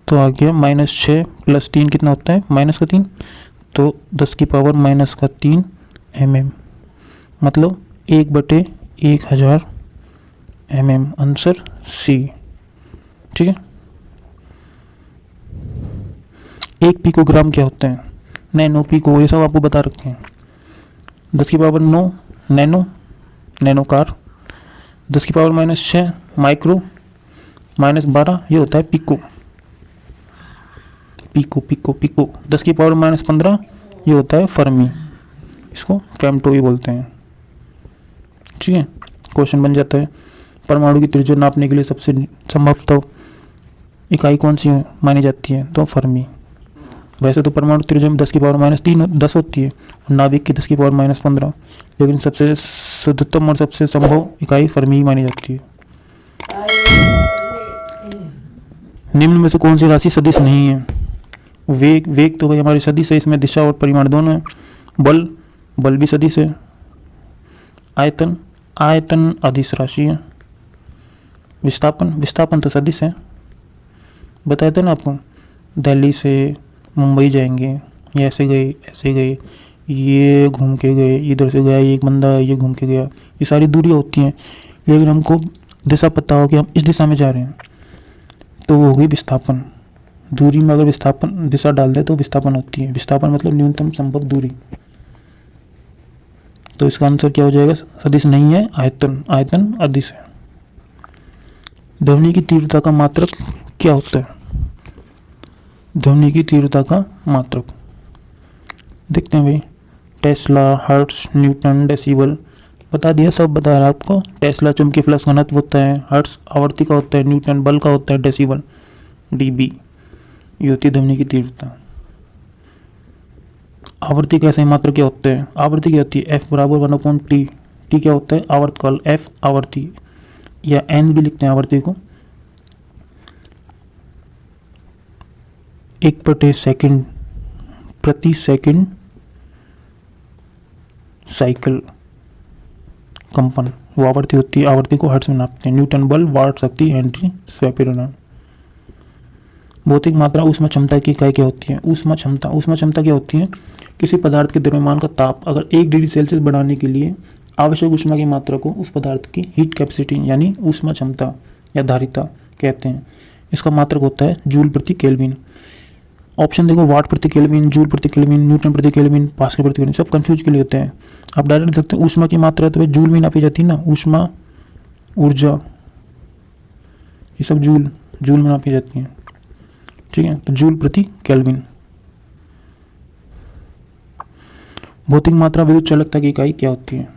तो आ गया -6 + 3 कितना होता है, -3, तो 10⁻³ मतलब 1/1000 आंसर सी, ठीक है। 1 पिकोग्राम क्या होता है, नैनो पिको, ये सब आपको बता रखे हैं। 10⁻9 नैनोकार, 10⁻⁻6 माइक्रो, -12 ये होता है पिको। 10⁻⁻15 ये होता है फर्मी, इसको फेम्टो भी बोलते हैं, ठीक है। क्वेश्चन बन जाता है, परमाणु की त्रिज्या नापने के लिए सबसे संभवतः इकाई कौन सी मानी जाती है, तो फर्मी। वैसे तो परमाणु त्रिज्या में 10⁻³ होती है और नाभिक की 10⁻⁻15, लेकिन सबसे शुद्धतम और सबसे संभव इकाई फर्मी ही मानी जाती है। निम्न में से कौन सी राशि सदिश नहीं है, वेग तो भाई हमारी सदिश है, इसमें दिशा और परिमाण दोनों है। बल भी सदिश है। आयतन अदिश राशि है। विस्थापन तो सदिश है, बताया था ना आपको, दिल्ली से मुंबई जाएंगे, ये ऐसे गए, ये घूम के गए, इधर से गया, ये एक बंदा ये घूम के गया, ये सारी दूरियाँ होती हैं, लेकिन हमको दिशा पता हो कि हम इस दिशा में जा रहे हैं, तो वो हो गई विस्थापन। दूरी में अगर विस्थापन दिशा डाल दे तो विस्थापन होती है। विस्थापन मतलब न्यूनतम संभव दूरी। तो इसका आंसर क्या हो जाएगा, सदिश नहीं है, आयतन अदिश है। ध्वनि की तीव्रता का मात्रक क्या होता है, ध्वनि की तीव्रता का मात्रक देखते हैं भाई, टेस्ला, हर्ट्ज, न्यूटन, डेसिबल, बता दिया, सब बता रहा है आपको। टेस्ला चुंबकीय फ्लक्स घनत्व होता है, हर्ट्ज आवर्ती का होता है, न्यूटन बल का होता है, डेसिबल dB ये होती है ध्वनि की तीव्रता। आवर्ती कैसे मात्रक क्या होते हैं, आवर्ती क्या होती है, F बराबर 1/T, T क्या होता है, आवर्तकाल, F आवर्ती, या N भी लिखते हैं आवर्ती को, 1/सेकंड प्रति सेकंड साइकिल कंपन, वो आवर्ती होती है। आवर्ती को हर्ट्ज में नापते हैं। न्यूटन बल, वाट शक्ति, हेनरी स्वैपिरोन। भौतिक मात्रा ऊष्मा क्षमता की इकाई क्या होती है, ऊष्मा क्षमता क्या होती है, किसी पदार्थ के द्रव्यमान का ताप अगर 1 डिग्री सेल्सियस बढ़ाने के लिए आवश्यक ऊष्मा की मात्रा को उस पदार्थ की हीट कैपेसिटी यानी ऊष्मा क्षमता या धारिता कहते हैं। इसका मात्रक होता है जूल प्रति केल्विन। ऑप्शन देखो, वाट प्रति केल्विन, जूल प्रति केल्विन, न्यूटन प्रति केल्विन, पास्कल प्रति केल्विन, सब कंफ्यूज के लिए होते हैं। आप डायरेक्ट देखते हैं ऊष्मा की मात्रा तो भाई जूल में नापी जाती है ना, ऊष्मा, ऊर्जा, ये सब जूल में नापी जाती है, ठीक है। तो जूल प्रति केल्विन। भौतिक मात्रा विद्युत चालकता की इकाई क्या होती है,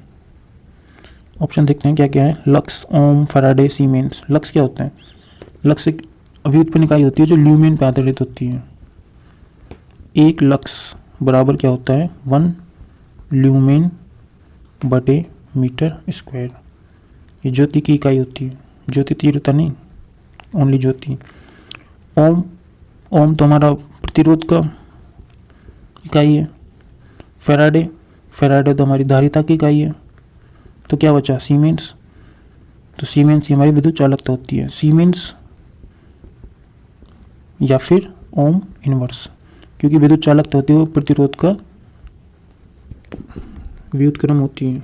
ऑप्शन देखते हैं क्या क्या है, लक्स, ओम, फैराडे, सीमेंस। लक्स क्या होता है, लक्स एक व्युत्पन्न इकाई होती है जो ल्यूमेन पर आधारित होती है। 1 लक्स बराबर क्या होता है, 1 ल्यूमेन बटे मीटर स्क्वायर। ये ज्योति की इकाई होती है, ज्योति तीव्रता नहीं, ओनली ज्योति। ओम तो हमारा प्रतिरोध का इकाई है। फैराडे तो हमारी धारिता की इकाई है। तो क्या बचा, सीमेंस। तो सीमेंस ही हमारी विद्युत चालकता होती है। सीमेंस या फिर ओम इनवर्स, क्योंकि विद्युत चालकता होती है वो प्रतिरोध का व्युत्क्रम होती है।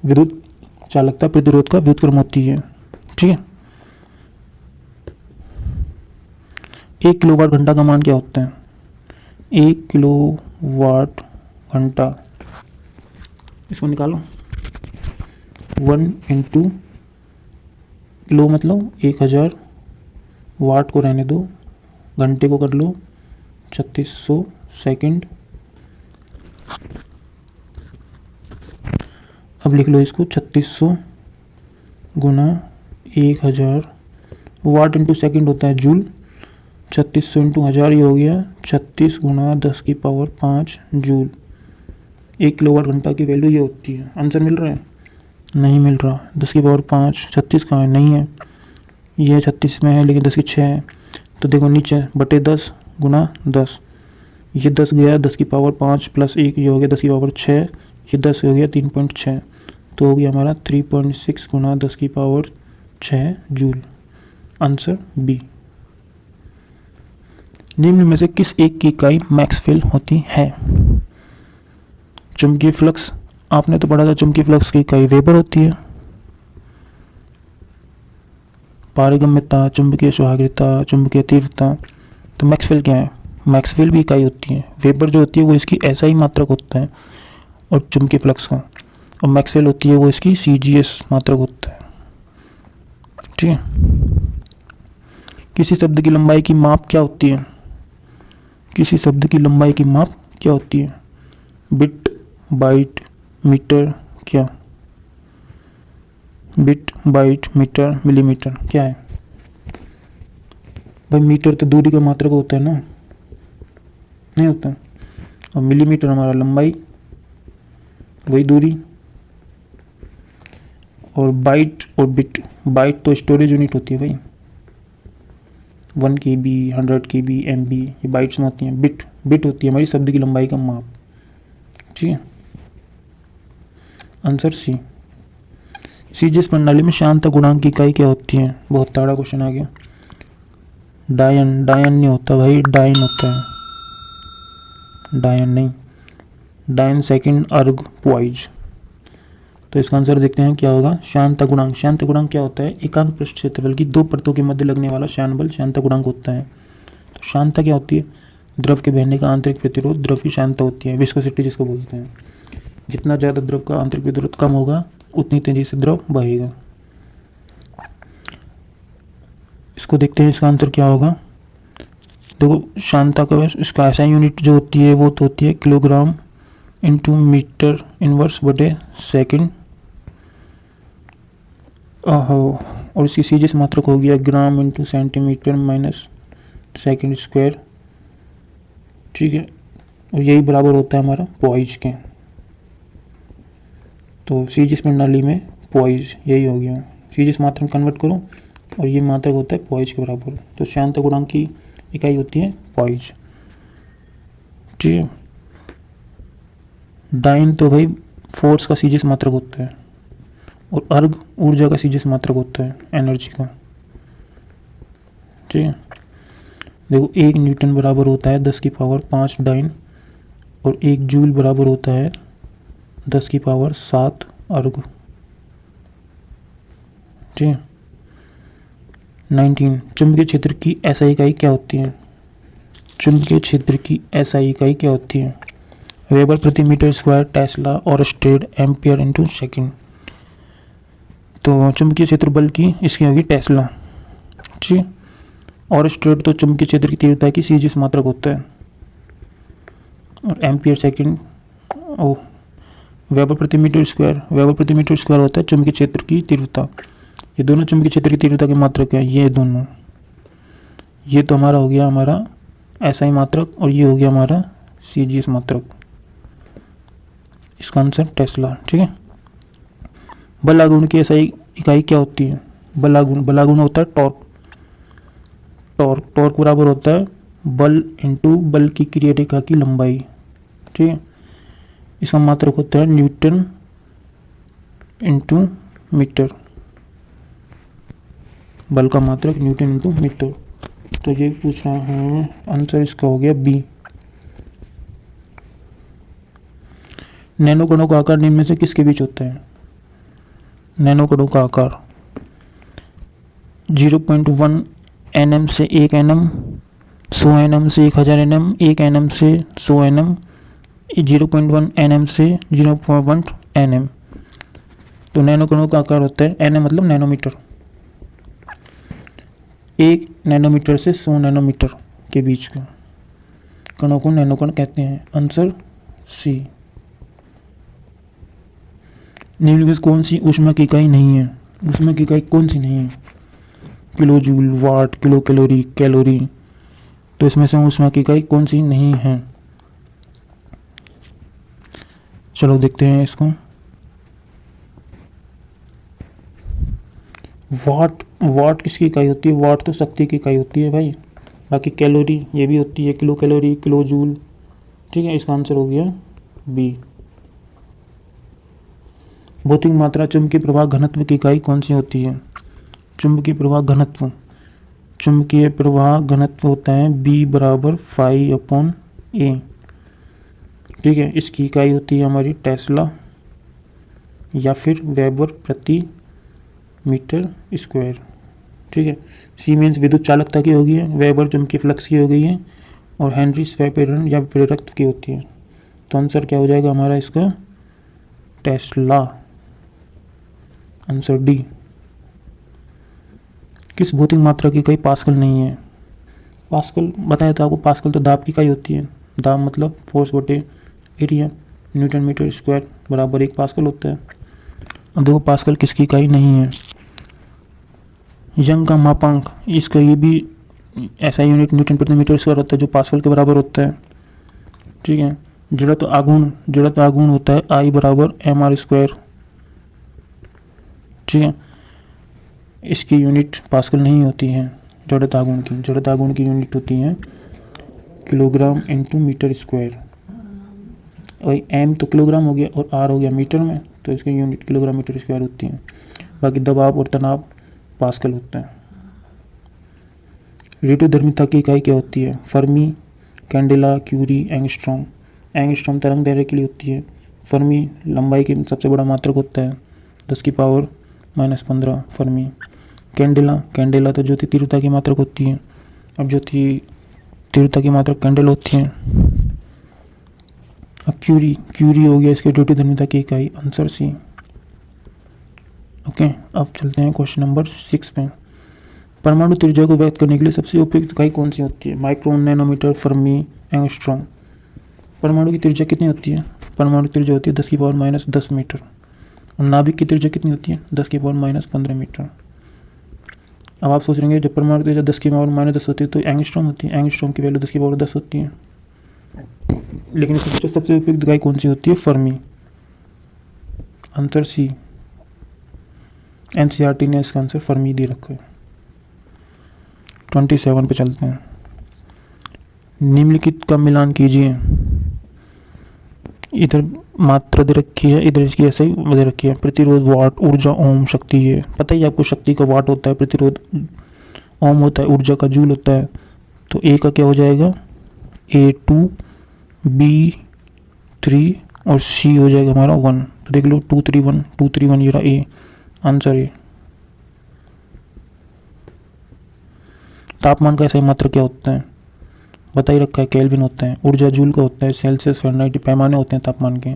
विद्युत चालकता प्रतिरोध का व्युत्क्रम होती है। ठीक है, 1 किलोवाट घंटा का मान क्या होता है? 1 किलोवाट घंटा, इसको निकालो। 1 इंटू किलो मतलब 1000, वाट को रहने दो, घंटे को कर लो 3600 सेकंड। अब लिख लो इसको 3600 गुना 1000, वाट इंटू सेकंड होता है जूल। 3600 इंटू 1000 ये हो गया 36 गुना 10 की पावर 5 जूल। 1 किलोवाट घंटा की वैल्यू ये होती है। आंसर मिल रहा है? नहीं मिल रहा। 10 की पावर 5, 36 कहाँ है? नहीं है, ये 36 में है लेकिन 10 की 6 है। तो देखो नीचे बटे 10 गुना 10, ये 10 गया 10 की पावर 5 प्लस 1 ये हो गया 10 की पावर 6, ये 10 हो गया 3.6, तो हो गया हमारा 3.6 गुना 10 की पावर 6 जूल। Answer B. निम्न में से किस एक की इकाई मैक्सवेल होती है? चुंबकीय फ्लक्स, आपने तो पढ़ा था चुंबकीय फ्लक्स की इकाई वेबर होती है। पारगम्यता, चुंबकीय सुहाग्यता, चुंबकीय तीव्रता, तो मैक्सवेल क्या है? मैक्सवेल भी इकाई होती है। वेबर जो होती है वो इसकी ऐसा ही मात्रक होता है और चुंबकीय फ्लक्स का, और मैक्सवेल होती है वो इसकी CGS मात्रक होता है। ठीक है, किसी शब्द की लंबाई की माप क्या होती है? किसी शब्द की लंबाई की माप क्या होती है? बिट, बाइट, मीटर, क्या? बिट, बाइट, मीटर, मिलीमीटर, क्या है भाई? मीटर तो दूरी का मात्रक होता है ना, नहीं होता? और मिलीमीटर हमारा लंबाई, वही दूरी। और बाइट और बिट, बाइट तो स्टोरेज यूनिट होती है भाई, 1 KB, 100 KB, MB, ये बाइट्स में होती हैं। बिट, बिट होती है हमारी शब्द की लंबाई का माप। ठीक है, आंसर सी। सीजीएस प्रणाली में श्यानता गुणांक की इकाई क्या होती है? बहुत तगड़ा क्वेश्चन आ गया। डायन, डायन नहीं होता भाई, डाइन होता है, डायन नहीं। डायन सेकंड अर्ग पॉइज। तो इसका आंसर देखते हैं क्या होगा। श्यानता गुणांक, श्यानता गुणांक क्या होता है? एकांक पृष्ठ क्षेत्रफल की 2 परतों के मध्य लगने वाला श्यान बल श्यानता गुणांक होता है। तो श्यानता क्या होती है? द्रव के बहने का आंतरिक प्रतिरोध, द्रव की श्यानता होती है, विस्कोसिटी जिसको बोलते हैं। जितना ज़्यादा द्रव का आंतरिक प्रतिरोध कम होगा उतनी तेजी से द्रव बहेगा। इसको देखते हैं, इसका आंसर क्या होगा। देखो श्यानता का इसका ऐसा यूनिट जो होती है वो तो होती है किलोग्राम इंटू मीटर इनवर्स बटे सेकंड। ओहो, और इसकी सीजीएस मात्रक हो गया gram into centimetre minus second square. ठीक है, और यही बराबर होता है हमारा पॉइज के। तो सीजीएस प्रणाली में पॉइज यही हो गया। सीजीएस मात्रक कन्वर्ट करो और ये मात्रक होता है पॉइज के बराबर। तो श्यानता गुणांक की इकाई होती है पॉइज। ठीक है, डाइन तो भाई फोर्स का सीजीएस मात्रक होता है, और अर्ग ऊर्जा का सीजीएस मात्रक होता है, एनर्जी का। ठीक है, देखो 1 न्यूटन बराबर होता है 10 की पावर 5 डाइन, और 1 जूल बराबर होता है 10 की पावर 7 अर्ग। ठीक है, 19 चुंबकीय क्षेत्र की एसआई इकाई क्या होती है? चुंबकीय क्षेत्र की एसआई इकाई क्या होती है? वेबर प्रति मीटर स्क्वायर, टेस्ला और स्टेड, एम्पियर इंटू सेकेंड। तो चुंबकीय क्षेत्र बल की इसकी होगी टेस्ला। ठीक, और स्टेड तो चुंबकीय क्षेत्र की तीव्रता की सीजीएस मात्रक होता है, और एम्पियर सेकेंड ओ वेबर प्रति मीटर स्क्वायर, वेबर प्रति मीटर स्क्वायर होता है चुंबकीय क्षेत्र की तीव्रता। ये दोनों चुंबकीय क्षेत्र की तीव्रता के मात्रक हैं, ये दोनों। ये तो हमारा हो गया हमारा एसआई मात्रक, और ये हो गया हमारा सीजीएस मात्रक। इसका आंसर टेस्ला। ठीक है, बलागुण की एसआई इकाई क्या होती है? बलागुण, बलागुण होता है टॉर्क। टॉर्क, टॉर्क बराबर होता है बल इंटू बल की क्रिया रेखा की लंबाई। ठीक है, इसका मात्रक होता है न्यूटन इंटू मीटर। बल का मात्रक न्यूटन इंटू मीटर। तो ये पूछ रहा हूँ, आंसर इसका हो गया बी। नैनो कणों का आकार निम्न में से किसके बीच होता है? नैनो कणों का आकार 0.1 nm से 1 nm, 100 nm से 1000 nm, 1 nm से 100 nm, 0.1 nm से 0.1 nm। तो नैनो कणों का आकार होता है, nm मतलब नैनोमीटर, 1 नैनोमीटर से 100 नैनोमीटर के बीच का कणों को नैनोकण कहते हैं। Answer C. निम्नलिखित में कौन सी ऊष्मा की इकाई नहीं है? ऊष्मा की इकाई कौन सी नहीं है? किलो जूल, वाट, किलो कैलोरी, कैलोरी। तो इसमें से ऊष्मा की इकाई कौन सी नहीं है? चलो देखते हैं इसको। वाट किसकी इकाई होती है? वाट तो शक्ति की इकाई होती है भाई। बाकी कैलोरी ये भी होती है, किलो कैलोरी, किलो जूल। ठीक है, इसका आंसर हो गया बी। भौतिक मात्रा चुंबकीय प्रवाह घनत्व की इकाई कौन सी होती है? चुंबकीय प्रवाह घनत्व, चुंबकीय प्रवाह घनत्व होता है B बराबर φ/a। ठीक है, इसकी इकाई होती है हमारी टेस्ला या फिर वेबर प्रति मीटर स्क्वायर। ठीक है, सीमेंस विद्युत चालकता की होगी है, वेबर चुंबकीय फ्लक्स की हो गई है, और हेनरी स्वप्रेरण या प्रेरकत्व की होती है। तो आंसर क्या हो जाएगा हमारा इसका? टेस्ला। Answer D. किस भौतिक मात्रा की इकाई पास्कल नहीं है? पास्कल बताया था आपको, पास्कल तो दाब की इकाई होती है। दाब मतलब फोर्स बटे एरिया, न्यूटन मीटर स्क्वायर बराबर 1 पास्कल होता है। अब देखो पास्कल किसकी इकाई नहीं है? यंग का मापांक, इसका ये भी ऐसा यूनिट न्यूटन प्रति मीटर स्क्वायर होता है जो पास्कल के बराबर होता है। ठीक है, जड़त्व आघूर्ण होता है I बराबर mr स्क्वायर। ठीक है, इसकी यूनिट पास्कल नहीं होती है। जड़त्व आघूर्ण की यूनिट होती है किलोग्राम इंटू मीटर स्क्वायर। और m तो किलोग्राम हो गया और r हो गया मीटर में, तो इसकी यूनिट किलोग्राम मीटर स्क्वायर होती है। बाकी दबाव और तनाव पास्कल होता है। रेडियोधर्मिता की इकाई क्या होती है? Fermi, candela, curie, angstrom. Angstrom तरंग दैर्ध्य के लिए होती है। फर्मी लंबाई की सबसे बड़ा मात्रक होता है, 10⁻⁻15 फर्मी। कैंडेला तो ज्योति तीव्रता की मात्रक होती है। अब ज्योति तीव्रता की मात्रक कैंडल होती है। अब क्यूरी हो गया इसके रेडियोधर्मिता की इकाई। Answer C. ओके, अब चलते हैं क्वेश्चन नंबर 6 पे। परमाणु त्रिज्या को व्यक्त करने के लिए सबसे उपयुक्त इकाई कौन सी होती है? Micron, nanometre, fermi, angstrom. परमाणु की त्रिज्या कितनी होती है? परमाणु की त्रिज्या होती है 10⁻⁻10 मीटर। और नाभिक की त्रिज्या कितनी होती है? 10⁻⁻15 मीटर। अब आप सोच रहे हैं जब परमाणु त्रिज्या 10⁻⁻10 होती है तो एंगस्ट्रॉम होती है। एंगस्ट्रॉम की वैल्यू 10⁻10 होती है। लेकिन इसमें सबसे उपयुक्त इकाई कौन सी होती है? फर्मी। Answer C. एनसीईआरटी ने इसका आंसर फर्मी दे रखा है। 27 पे चलते हैं। निम्नलिखित का मिलान कीजिए। इधर मात्रा दे रखी है, इधर इसकी ऐसे ही दे रखी है। प्रतिरोध वाट, ऊर्जा ओम, शक्ति है पता ही आपको, शक्ति का वाट होता है, प्रतिरोध ओम होता है, ऊर्जा का जूल होता है। तो ए का क्या हो जाएगा? A2, B3 और C हो जाएगा हमारा 1। तो देख लो 231 ये रहा ए। Answer A. तापमान का ऐसा मात्रा क्या होता है? बता ही रखा है, केल्विन होता है। ऊर्जा जूल का होता है, सेल्सियस, फ़ारेनहाइट पैमाने होते हैं तापमान के।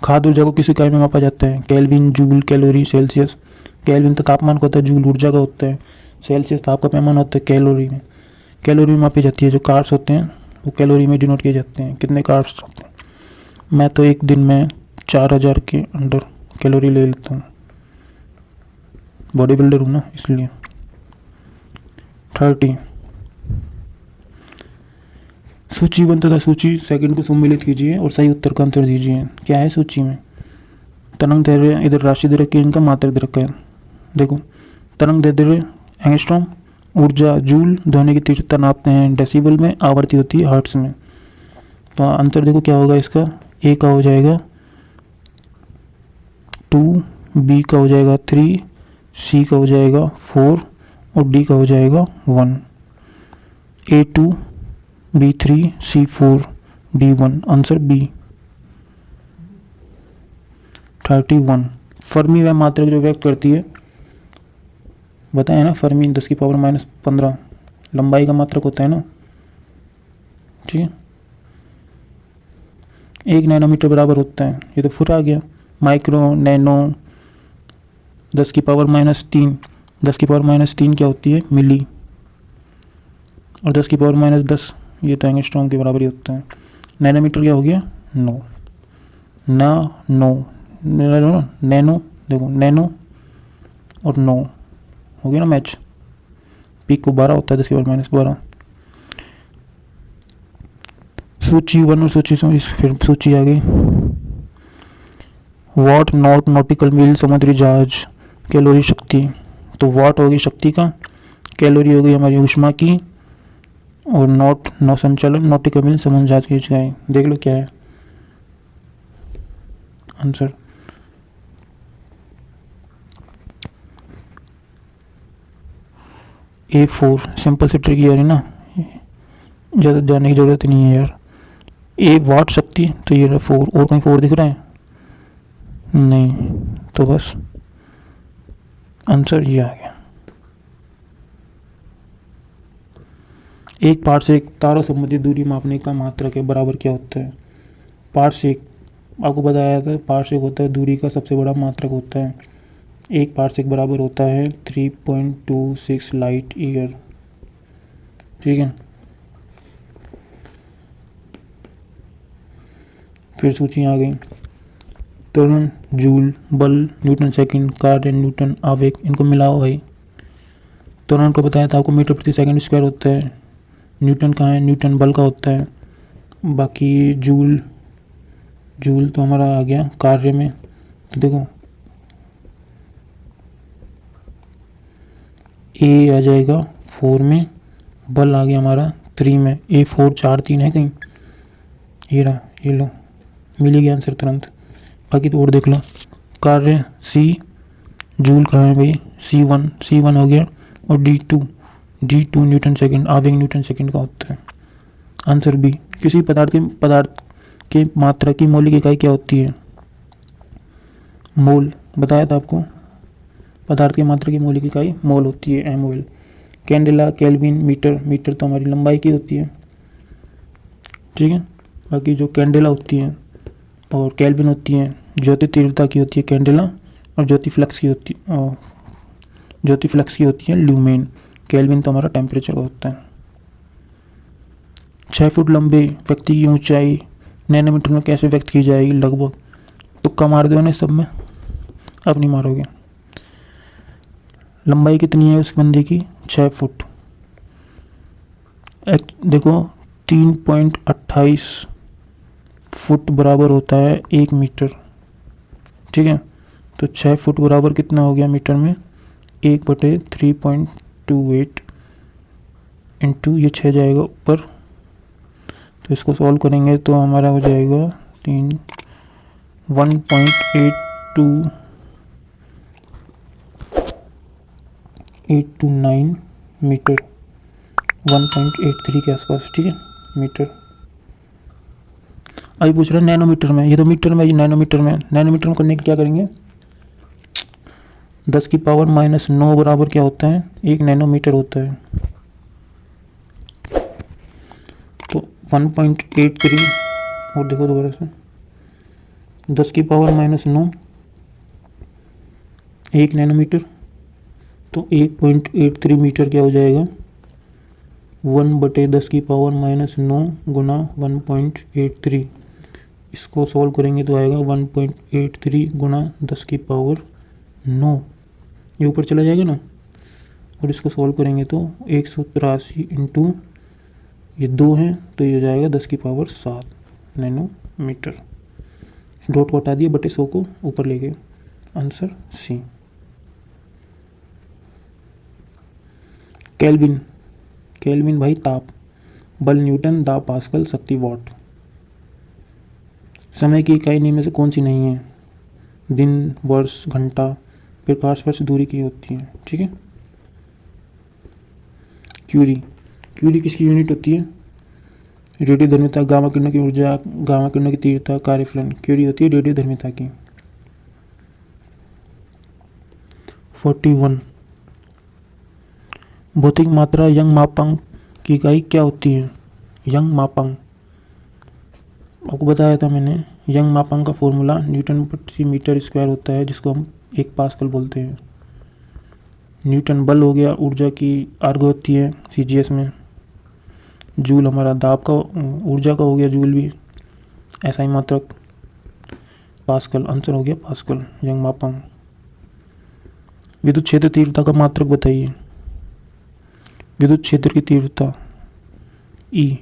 खाद्य ऊर्जा को किस इकाई में मापा जाता है? Kelvin, joule, calorie, Celsius. Kelvin तो तापमान का होता है, जूल ऊर्जा का होता है, सेल्सियस ताप का पैमाना होता है कैलोरी में। कैलोरी में मापी जाती है। जो कार्ब्स होते हैं वो कैलोरी में डिनोट किए जाते हैं। कितने कार्ब्स होते हैं? मैं तो एक दिन में 4000 के अंडर कैलोरी ले लेता हूँ, बॉडी बिल्डर हूँ ना इसलिए। 30। सूची तथा सूची सेकंड को सम्मिलित कीजिए और सही उत्तर का आंसर दीजिए। क्या है सूची में? तरंग दैर्ध्य इधर राशि दे रखी है, इनका मात्रक दे रखा है। देखो तरंग दैर्ध्य एंगस्ट्रॉम, ऊर्जा जूल, ध्वनि की तीव्रता नापते हैं डेसिबल में, आवृत्ति होती है हर्ट्ज में। तो आंसर देखो क्या होगा इसका? ए का हो जाएगा 2 बी का हो जाएगा 3, सी का हो जाएगा 4 और डी का हो जाएगा 1। A2 B3 C4 D1, answer B 31। Fermi वह मात्रक जो व्यक्त करती है, बताया ना, फर्मी 10⁻⁻15 लंबाई का मात्रक होता है ना, ठीक है। 1 नैनोमीटर बराबर होता है, ये तो फुट आ गया। माइक्रो, नैनो, 10⁻³ 10⁻³ क्या होती है, मिली, और 10⁻10 ये तो एंगस्ट्रॉम के बराबर ही होता है। नैनोमीटर क्या हो गया, नो नैनो, देखो नैनो और नो हो गया ना मैच। पीक को 12 होता है, 10⁻12। सूची 1 और सूची फिर सूची आ गई। वाट, नॉट, नॉटिकल मील, समुद्री जहाज, कैलोरी, शक्ति। तो वाट होगी शक्ति का, कैलोरी हो गई हमारी ऊष्मा की, और नॉट नौ संचालन, नॉटिकल मील समुद्री जहाज की ऊंचाई। देख लो क्या है आंसर। A4 सिंपल से ट्रिक यार है ना, ज़्यादा जानने की ज़रूरत नहीं है यार। ए वाट शक्ति, तो ये 4, और कहीं 4 दिख रहा है नहीं, तो बस आंसर ये आ गया। एक पार्ट से एक तारों संबंधित दूरी मापने का मात्रक है बराबर क्या होता है। पार्ट से एक, आपको बताया था, पार्ट से एक होता है दूरी का सबसे बड़ा मात्रक होता है। एक पार्ट से एक बराबर होता है 3.26 लाइट ईयर, ठीक है। फिर सूची आ गई। त्वरण, जूल, बल, न्यूटन सेकंड, कार्य, न्यूटन आवेग, इनको मिलाओ भाई। त्वरण को बताया था आपको मीटर प्रति सेकंड स्क्वायर होता है। न्यूटन कहाँ है, न्यूटन बल का होता है। बाकी जूल तो हमारा आ गया कार्य में, तो देखो ए आ जाएगा 4 में, बल आ गया हमारा 3 में। A4 4 3 है कहीं, ये रहा, ये लो, मिल गया आंसर तुरंत। बाकी तो और देख लो। कार्य C, जूल कहाँ है भाई, C1 हो गया, और D2 न्यूटन सेकंड, आवेग न्यूटन सेकंड का होता है। Answer B. किसी पदार्थ के मात्रा की मौलिक इकाई क्या होती है, मोल, बताया था आपको। पदार्थ की मात्रा की मौलिक इकाई मोल होती है, mol। कैंडेला, केल्विन, मीटर तो हमारी लंबाई की होती है, ठीक है। बाकी जो कैंडेला होती है और केल्विन होती है, ज्योति तीव्रता की होती है कैंडेला, और ज्योति फ्लक्स की होती है ल्यूमेन। केल्विन तो हमारा टेम्परेचर का होता है। 6 फुट लंबे व्यक्ति की ऊंचाई नैनोमीटर में कैसे व्यक्त की जाएगी, लगभग। तुक्का मार दो ना सब में, अब नहीं मारोगे। लंबाई कितनी है उस बंदे की, 6 फुट। देखो 3.28 फुट बराबर होता है 1 मीटर, ठीक है। तो 6 फुट बराबर कितना हो गया मीटर में, 1/3.28 इंटू ये 6 जाएगा ऊपर, तो इसको सॉल्व करेंगे तो हमारा हो जाएगा 1.829 मीटर, 1.83 के आसपास, ठीक है, मीटर। अभी पूछ रहे हैं नैनोमीटर में, ये तो मीटर में, ये नैनोमीटर में करने के क्या करेंगे, 10⁻⁹ बराबर क्या होता है, 1 नैनोमीटर होता है। तो 1.83, और देखो दोबारा से, 10⁻⁹ 1 नैनोमीटर, तो 1.83 मीटर क्या हो जाएगा, 1/10⁻⁹ गुना 1.83। इसको सॉल्व करेंगे तो आएगा 1.83 गुना 10⁹ ये ऊपर चला जाएगा ना, और इसको सॉल्व करेंगे तो 183 इंटू ये 2 है, तो ये हो जाएगा 10⁻7 नैनोमीटर। डॉट को हटा दिए, बटे 100 को ऊपर ले गए, आंसर सी। केल्विन भाई ताप, बल न्यूटन, दाब पास्कल, शक्ति वाट। समय की इकाई इनमें से कौन सी नहीं है, दिन, वर्ष, घंटा, प्रकाश वर्ष दूरी की होती है। ठीक है। क्यूरी, क्यूरी किसकी यूनिट होती है? रेडियो धर्मिता, गामा किरणों की ऊर्जा, गामा किरणों की तीव्रता, कार्यफलन। क्यूरी होती है रेडियो धर्मिता की। 41 भौतिक मात्रा यंग मापांक की इकाई क्या होती है? यंग मापांक आपको बताया था मैंने। यंग मापांक का फॉर्मूला न्यूटन प्रति मीटर स्क्वायर होता है, जिसको हम 1 पास्कल बोलते हैं। न्यूटन बल हो गया, ऊर्जा की अर्घ होती है सीजीएस में। जूल हमारा दाब का, ऊर्जा का हो गया जूल भी। ऐसा ही मात्रक पास्कल, आंसर हो गया पास्कल, यंग मापांक। विद्युत क्षेत्र तीव्रता का मात्रक बताइए। विद्युत क्षेत्र की तीव्रता ई,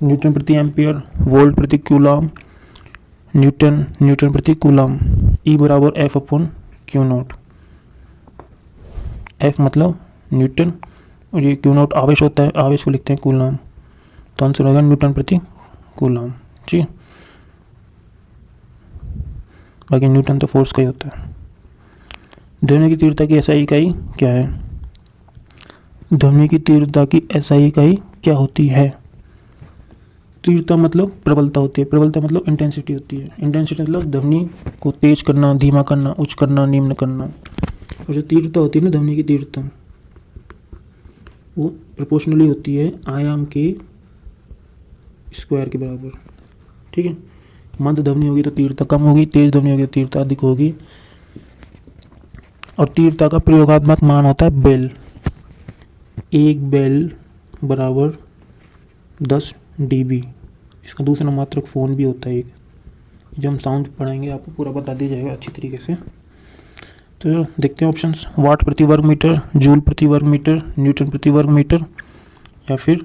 न्यूटन प्रति एम्पियर, वोल्ट प्रति कूलम, न्यूटन प्रति कूलम। ई बराबर F upon Q not. F मतलब न्यूटन और ये क्यू नॉट आवेश होता है, आवेश को लिखते हैं कूलम, तो आंसर होगा न्यूटन प्रति कूलम। ठीक है। बाकी न्यूटन तो फोर्स का ही होता है। ध्वनि की तीव्रता की एसआई इकाई क्या है? ध्वनि की तीव्रता की एसआई इकाई क्या होती है? तीव्रता मतलब प्रबलता होती है, प्रबलता मतलब इंटेंसिटी होती है। इंटेंसिटी मतलब ध्वनि को तेज करना, धीमा करना, उच्च करना, निम्न करना। और जो तीव्रता होती है ना ध्वनि की तीव्रता, वो प्रोपोर्शनली होती है आयाम के स्क्वायर के बराबर। ठीक है। मंद ध्वनि होगी तो तीव्रता कम होगी, तेज ध्वनि होगी तो तीव्रता अधिक होगी। और तीव्रता का प्रयोगात्मक मान होता है बेल। 1 बेल बराबर 10 dB। इसका दूसरा मात्रक फोन भी होता है एक, जब हम साउंड पढ़ाएंगे आपको पूरा बता दिया जाएगा अच्छी तरीके से। तो देखते हैं ऑप्शंस। वाट प्रति वर्ग मीटर, जूल प्रति वर्ग मीटर, न्यूटन प्रति वर्ग मीटर या फिर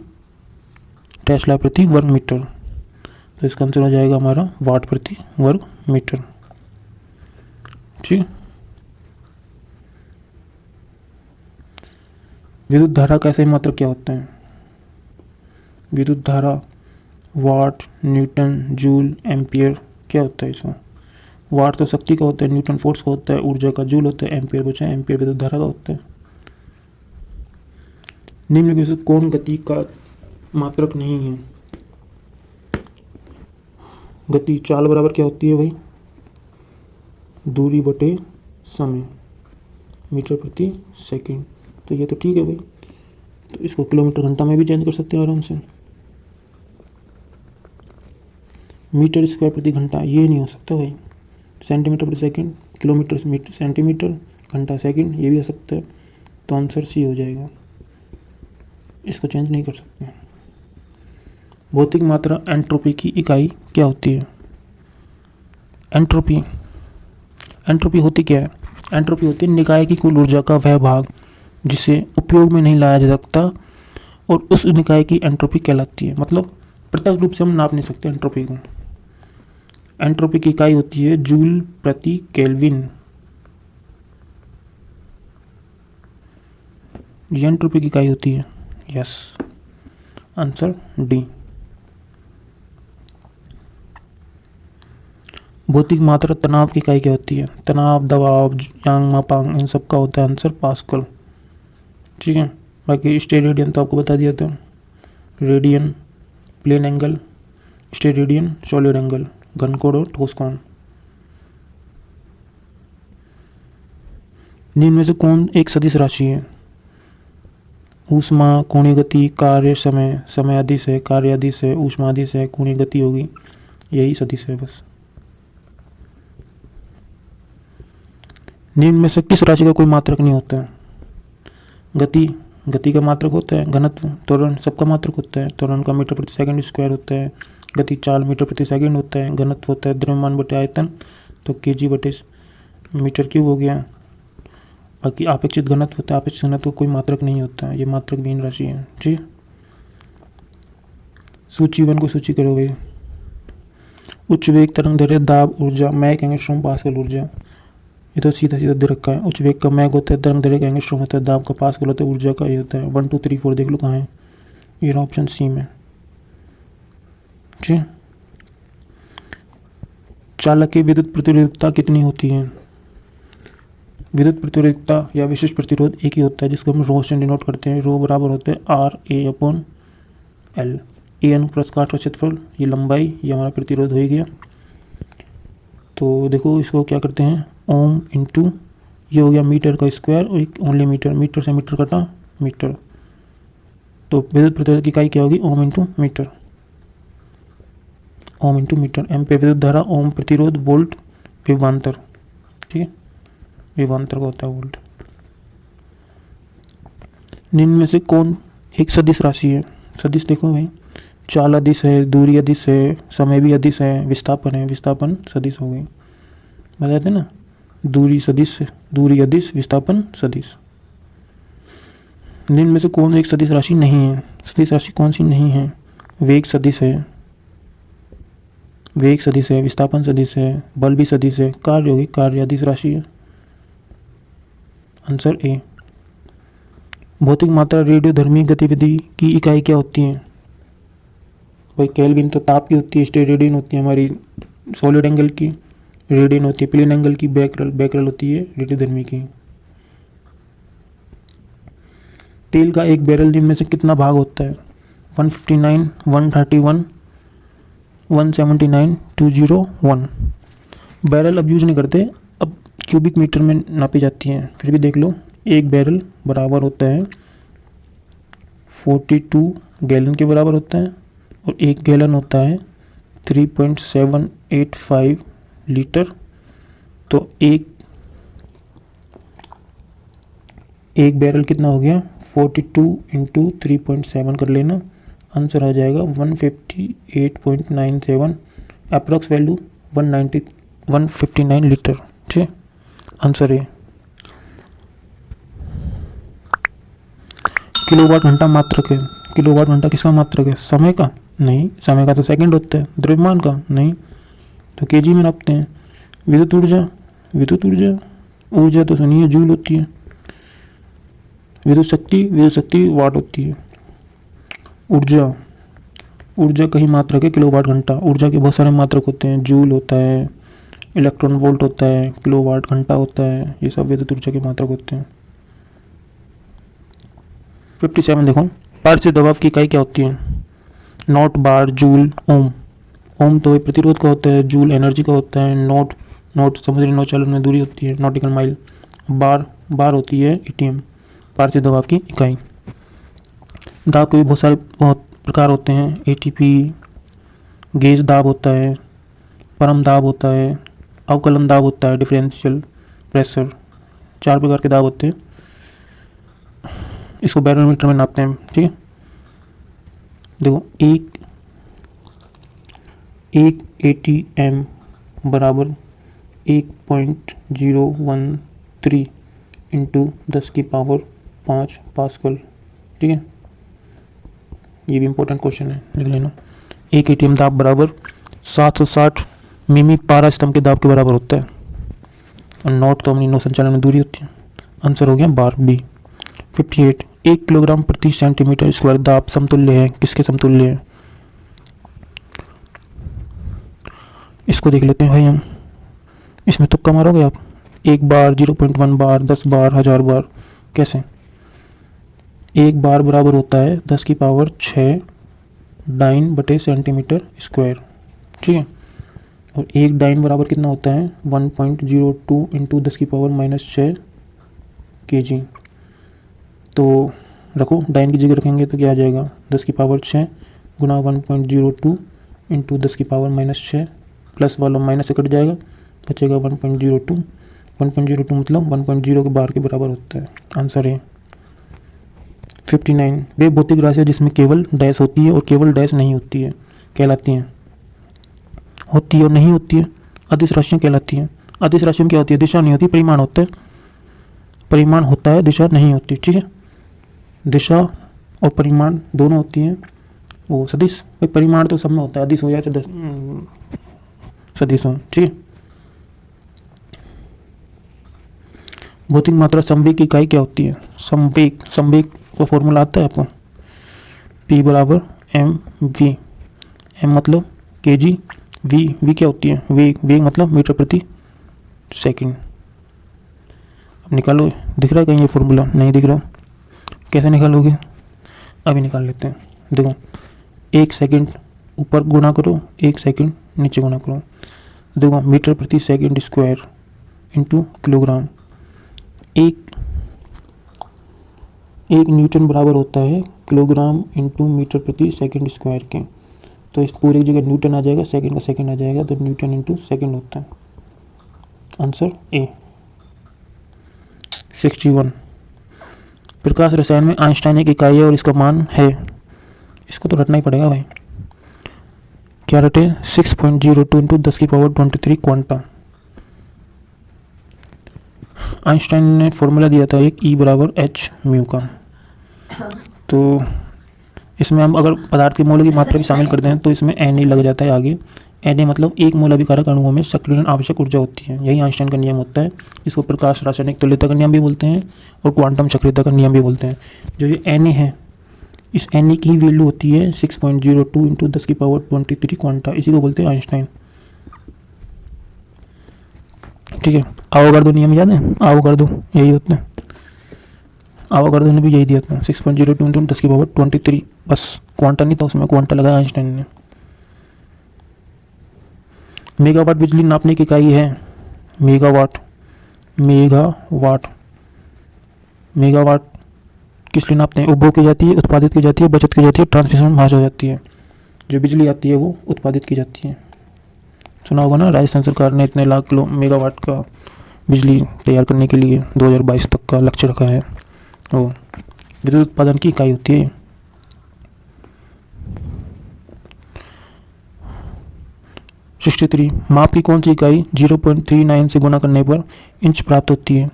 टेस्ला प्रति वर्ग मीटर। तो इसका आंसर हो जाएगा हमारा वाट प्रति वर्ग मीटर। ठीक। विद्युत धारा का ऐसे मात्रक क्या होता है? विद्युत धारा वाट, न्यूटन, जूल, एम्पियर क्या होता है इसका? वाट तो शक्ति का होता है, न्यूटन फोर्स का होता है, ऊर्जा का जूल होता है, एम्पियर बचा है, एम्पियर विद्युत धारा का होता है। निम्न में से कौन गति का मात्रक नहीं है? गति चाल बराबर क्या होती है भाई? दूरी बटे समय, मीटर प्रति सेकंड। तो ये तो ठीक है भाई, तो इसको किलोमीटर घंटा में भी चेंज कर सकते हैं आराम से। मीटर स्क्वायर प्रति घंटा ये नहीं हो सकता भाई। सेंटीमीटर प्रति सेकंड, किलोमीटर मीटर सेंटीमीटर, घंटा सेकंड, ये भी हो सकता है। तो आंसर सी हो जाएगा, इसको चेंज नहीं कर सकते। भौतिक मात्रा एंट्रोपी की इकाई क्या होती है? एंट्रोपी, एंट्रोपी होती क्या है? एंट्रोपी होती है निकाय की कुल ऊर्जा का वह भाग जिसे उपयोग में नहीं लाया जा सकता, और उस निकाय की एंट्रोपी कहलाती है। मतलब प्रत्यक्ष रूप से हम नाप नहीं सकते एंट्रोपी को। एंट्रोपी की इकाई होती है जूल प्रति केल्विन। ये एंट्रोपी की इकाई होती है। Yes, answer D. भौतिक मात्रा तनाव की इकाई क्या होती है? तनाव, दबाव, यांग मापांक, इन सब का होता है आंसर पास्कल। ठीक है। बाकी स्टेरेडियन तो आपको बता दिया था। Radian plane angle, steradian solid angle, घन कोण और ठोस कोण। निम्न में से कौन एक सदिश राशि है? ऊष्मा, कोणीय गति, कार्य, समय, समय आदिश है, कार्य आदिश है, ऊष्मा आदिश है, कोणीय गति होगी, यही सदिश है बस। निम्न में से किस राशि का कोई मात्रक नहीं होता है? गति, गति का मात्रक होता है। घनत्व, त्वरण सबका मात्रक होता है। त्वरण का मीटर प्रति सेकंड स्क्वायर होता है। गति चाल मीटर प्रति सेकंड होता है। घनत्व होता है द्रव्यमान बटे आयतन, तो केजी बटे मीटर क्यूब हो गया। बाकी अपेक्षित घनत्व होता है। अपेक्षित घनत्व कोई मात्रक नहीं होता है, ये मात्रक विहीन राशि है। ठीक। सूची 1 को सूची करो भाई। उच्च वेग तरंग दैर्ध्य दाब ऊर्जा मैक एंगस्ट्रॉम पास्कल ऊर्जा, ये तो सीधा सीधा दे रखा है। उच्च वेग का मैक होता है, तरंग दैर्ध्य का एंगस्ट्रॉम होता है, दाब का पास्कल होता है, ऊर्जा का ये होता है। 1 2 3 4 देख लो कहाँ है, ये ऑप्शन सी में। ठीक। चालक की विद्युत प्रतिरोधकता कितनी होती है? विद्युत प्रतिरोधकता या विशिष्ट प्रतिरोध एक ही होता है, जिसको हम रो से डिनोट करते हैं। रो बराबर होते हैं आर ए अपॉन एल। ए अनुप्रस्थ काट का क्षेत्रफल, ये लंबाई, ये हमारा प्रतिरोध हो ही गया। तो देखो इसको क्या करते हैं, ओम इंटू ये हो गया मीटर का स्क्वायर और एक ओनली मीटर, मीटर से मीटर कटा मीटर, तो विद्युत प्रतिरोध की इकाई क्या होगी, ohm into metre. Ohm into metre. M पे विद्युत धारा, ओम प्रतिरोध, वोल्ट विभवांतर, ठीक है, विभवांतर का होता है वोल्ट। निम्न में से कौन एक सदिश राशि है? सदिश देखो भाई, चाल अदिश है, दूरी अदिश है, समय भी अदिश है, विस्थापन है, विस्थापन सदिश हो गई। बताते ना, दूरी सदिश, दूरी अदिश, विस्थापन सदिश। निम्न में से कौन एक सदिश राशि नहीं है? सदिश राशि कौन सी नहीं है? वेग सदिश है, वेग सदिश है, विस्थापन सदिश है, बल भी सदिश है, कार्य होगी, कार्य अदिश राशि है। Answer A. भौतिक मात्रा रेडियोधर्मी गतिविधि की इकाई क्या होती है? भाई केल्विन तो ताप की होती है, स्टेरेडियन होती है हमारी सॉलिड एंगल की, रेडियन होती है प्लेन एंगल की, बैकरल, बैकरल होती है रेडियोधर्मी की। तेल का एक बैरल निम्न में से कितना भाग होता है? 159, 131, 179, 201। बैरल अब यूज नहीं करते, अब क्यूबिक मीटर में नापी जाती हैं, फिर भी देख लो। एक बैरल बराबर होता है 42 गैलन के बराबर होता है, और एक गैलन होता है 3.785 लीटर। तो एक बैरल कितना हो गया, 42 इंटू 3.7 कर लेना, आंसर आ जाएगा 158.97, अप्रॉक्स वैल्यू 159 लीटर, ठीक है, आंसर है। किलोवाट घंटा मात्रक है। किलोवाट घंटा किसका मात्रक है? समय का? नहीं, समय का तो सेकंड होता है। द्रव्यमान का? नहीं, तो केजी में नापते हैं। विद्युत ऊर्जा, विद्युत ऊर्जा, ऊर्जा तो सुनिए जूल होती है। विद्युत शक्ति वाट होती है। ऊर्जा, ऊर्जा का ही मात्रक है किलोवाट घंटा। ऊर्जा के बहुत सारे मात्रक होते हैं, जूल होता है, इलेक्ट्रॉन वोल्ट होता है, किलोवाट घंटा होता है, ये सब विद्युत ऊर्जा के मात्रक होते हैं। 57 देखो, पार्श्व दबाव की इकाई क्या होती है? नॉट, बार, जूल, ओम। ओम तो प्रतिरोध का होता है, जूल एनर्जी का होता है, नॉट समुद्री नौचालन में दूरी होती है, नॉटिकल माइल। बार होती है एटीएम, पार्श्व दबाव की इकाई। दाब के भी बहुत प्रकार होते हैं, एटीपी, गेज दाब होता है, परम दाब होता है, अवकलन दाब होता है, डिफरेंशियल प्रेशर, 4 प्रकार के दाब होते हैं। इसको बैरोमीटर में नापते हैं, ठीक है। देखो एक एटीएम बराबर 1.013 इंटू 10⁵ पास्कल, ठीक है। ये भी इम्पोर्टेंट क्वेश्चन है, लिख लेना। एक एटीएम दाब बराबर 760 मिमी पारा स्तंभ के दाब के बराबर होता है, और नॉट तो अपनी नौ संचालन में दूरी होती है। आंसर हो गया बार बी। 58 1 किलोग्राम प्रति सेंटीमीटर स्क्वायर दाब समतुल्य है, किसके समतुल्य है? इसको देख लेते हैं भाई हम। इसमें तुक्का मारोगे आप, 1 बार, 0.1 बार, 10 बार, 1000 बार, कैसे? 1 बार बराबर होता है 10⁶ डाइन बटे सेंटीमीटर स्क्वायर, ठीक है। और 1 डाइन बराबर कितना होता है? 1.02 इंटू 10⁻⁻6 kg। तो रखो, डाइन की जगह रखेंगे तो क्या आ जाएगा? 10⁻6 गुना 1.02 इंटू 10⁻⁻6, प्लस वाला माइनस से कट जाएगा, बचेगा 1.02। 1.02 मतलब 1.0 के बार के बराबर होता है, आंसर है। 59 वे भौतिक राशियाँ जिसमें केवल डैश होती है और केवल डैश नहीं होती है कहलाती हैं? होती है और नहीं होती है, अदिश राशियाँ कहलाती हैं। अदिश राशियों क्या होती है? दिशा नहीं होती, परिमाण होता है। परिमाण होता है, दिशा नहीं होती, ठीक है। दिशा और परिमाण दोनों होती हैं। वो सदिश, परिमाण तो सब में होता है, अदिश हो या सदिश हो, ठीक है। भौतिक मात्रा संवेग की इकाई क्या होती है? संवेग का फॉर्मूला आता है आपको, P बराबर mv। m मतलब kg, वी क्या होती है? वेग मतलब मीटर प्रति सेकंड। अब निकालो, दिख रहा है कहीं ये फॉर्मूला? नहीं दिख रहा। कैसे निकालोगे? अभी निकाल लेते हैं। देखो, 1 सेकंड ऊपर गुना करो, 1 सेकंड नीचे गुना करो। देखो, मीटर प्रति सेकंड स्क्वायर इंटू किलोग्राम। एक न्यूटन बराबर होता है किलोग्राम इंटू मीटर प्रति सेकंड स्क्वायर के। तो इस पूरी जगह न्यूटन आ जाएगा, सेकंड का सेकंड आ जाएगा, तो न्यूटन इंटू सेकंड होता है। Answer A. 61। प्रकाश रसायन में आइंस्टाइन एक इकाई है और इसका मान है। इसको तो रटना ही पड़ेगा भाई। क्या रटे? 6.02 इंटू 10⁻23 क्वांटा। आइंस्टाइन ने फॉर्मूला दिया था एक E बराबर h म्यू का। तो इसमें हम अगर पदार्थ के मोल की मात्रा भी शामिल करते हैं तो इसमें Na लग जाता है आगे। Na मतलब एक मोल अभिकारक अणुओं में सक्रियण आवश्यक ऊर्जा होती है। यही आइंस्टाइन का नियम होता है। इसको प्रकाश रासायनिक तुल्यता का नियम भी बोलते हैं और क्वांटम सक्रियता का नियम भी बोलते हैं। जो ये Na है, इस Na की वैल्यू होती है 6.02 इंटू 10⁻23 क्वांटा। इसी को बोलते हैं आइंस्टाइन। ठीक है। आवोगाड्रो नियम याद है? आवोगाड्रो यही होता है। आवोगाड्रो ने भी यही दिया था, 6.02 इंटू 10⁻23। बस क्वांटा नहीं था उसमें, क्वांटा लगाया आइंस्टाइन ने। मेगावाट बिजली नापने की इकाई है। मेगावाट किस लिए नापते हैं? उपभोग की जाती है, उत्पादित की जाती है, बचत की जाती है, ट्रांसमिशन महाज हो जाती है। जो बिजली आती है वो उत्पादित की जाती है। सुना होगा ना, राजस्थान सरकार ने इतने लाख किलो मेगावाट का बिजली तैयार करने के लिए 2022 तक का लक्ष्य रखा है। वो विद्युत उत्पादन की इकाई होती है। (63) माप की कौन सी इकाई 0.39 से गुना करने पर इंच प्राप्त होती है?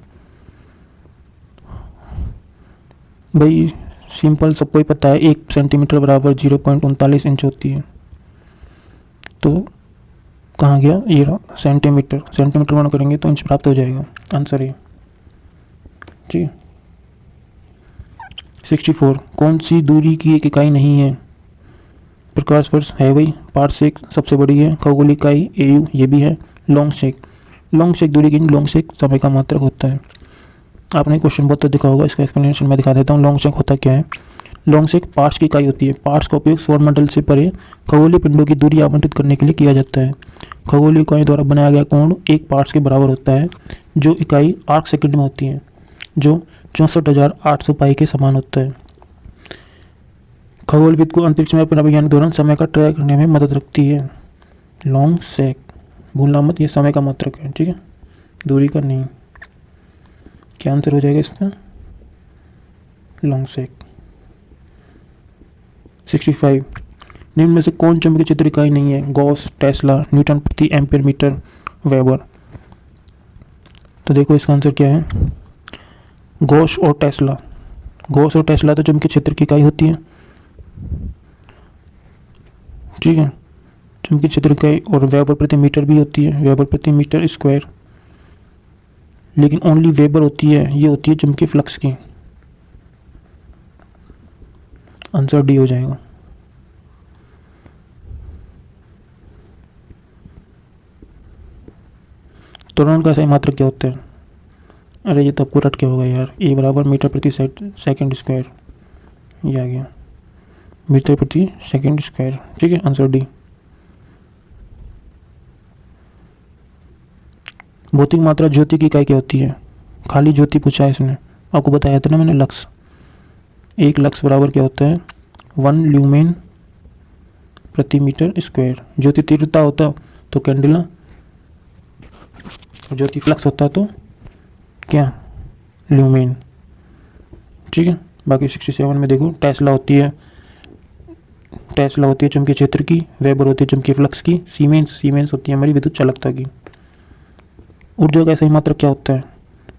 भाई सिंपल, सबको ही पता है, 1 सेंटीमीटर बराबर 0.39 इंच होती है। तो कहाँ गया ये रहा सेंटीमीटर। सेंटीमीटर गुना करेंगे तो इंच प्राप्त हो जाएगा। आंसर है ठीक है। 64 कौन सी दूरी की एक इकाई नहीं है? प्रकाश वर्ष है भाई। पारसेक सबसे बड़ी है। खगोलीय इकाई AU ये भी है। लॉन्ग सेक दूरी की, लॉन्ग सेक समय का मात्रक होता है। आपने क्वेश्चन बहुत देखा होगा, इसका एक्सप्लेनेशन मैं दिखा देता हूँ। लॉन्ग सेक होता क्या है? लॉन्ग सेक पार्ट्स की इकाई होती है। पार्ट्स का उपयोग सौरमंडल से परे खगोलीय पिंडों की दूरी आवंटित करने के लिए किया जाता है। खगोलीय इकाई द्वारा बनाया गया कोण एक पार्ट्स के बराबर होता है, जो इकाई आर्क सेकंड में होती है, जो 64,800 पाई के समान होता है। खगोलविद को अंतरिक्ष में अपने अभियान के दौरान समय का ट्रैक करने में मदद रखती है। लॉन्ग सेक भूलना मत, ये समय का मात्रक है। ठीक है, दूरी का नहीं। क्या आंसर हो जाएगा इसका? लॉन्ग सेक। 65 निम्न में से कौन चुंबकीय क्षेत्र इकाई नहीं है? गॉस, टेस्ला, न्यूटन प्रति एम्पीयर मीटर, वेबर। तो देखो इसका आंसर क्या है? गॉस और टेस्ला तो चुंबकीय क्षेत्र की इकाई होती है। ठीक है, चुंबकीय क्षेत्र इकाई, और वेबर प्रति मीटर भी होती है, वेबर प्रति मीटर स्क्वायर। लेकिन ओनली वेबर होती है, ये होती है चुंबकीय फ्लक्स की। आंसर डी हो जाएगा। त्वरण का सही मात्रक क्या होता है? अरे ये तो आपको रट के होगा यार। E बराबर मीटर प्रति सेकंड स्क्वायर, ये आ गया मीटर प्रति सेकंड स्क्वायर। ठीक है, आंसर डी। भौतिक मात्रा ज्योति की इकाई क्या होती है? खाली ज्योति पूछा है इसने, आपको बताया था ना मैंने, लक्स। एक लक्स बराबर क्या होता है? 1 ल्यूमेन प्रति मीटर स्क्वायर। ज्योति तीव्रता होता तो कैंडिला, और ज्योति फ्लक्स होता तो क्या? ल्यूमेन। ठीक है, बाकी 67 में देखो, टेस्ला होती है चुंबकीय क्षेत्र की, वेबर होती है चुंबकीय फ्लक्स की, सीमेंस होती है हमारी विद्युत चालकता की। ऊर्जा का सही मात्रक क्या होता है?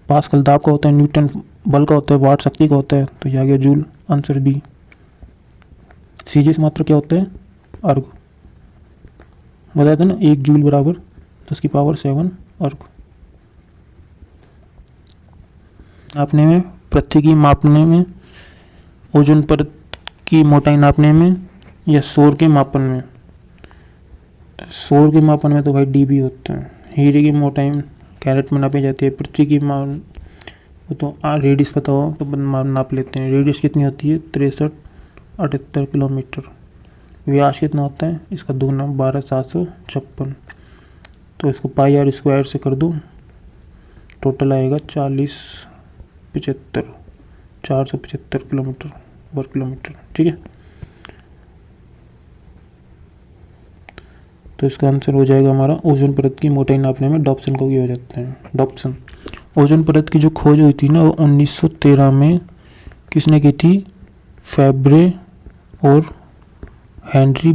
पास्कल दाब का होता है, न्यूटन बल का होता है, वाट शक्ति का होता है, तो ये आ गया जूल। Answer B. सीजीएस मात्रक क्या होता है? अर्ग। बताया था ना, 1 जूल बराबर 10⁻7 अर्ग। नापने में, पृथ्वी की मापने में, ओजोन परत की मोटाई नापने में, या सौर के मापन में? सौर के मापन में तो भाई dB होता है। हीरे की मोटाई कैरेट में नापी जाती है। पृथ्वी की वो तो रेडियस पता हो तो नाप लेते हैं। रेडियस कितनी होती है 63-78 किलोमीटर। व्यास कितना होता है इसका दुगना 12,756। तो इसको पाई आर स्क्वायर से कर दो, टोटल आएगा 475 किलोमीटर वर्ग किलोमीटर। ठीक है, तो इसका आंसर हो जाएगा हमारा ओजोन परत की मोटाई नापने में डॉप्सन का उपयोग हो जाता है। डॉप्सन ओजोन परत की जो खोज हुई थी ना वो 1913 में किसने की थी? फैब्रे और हेनरी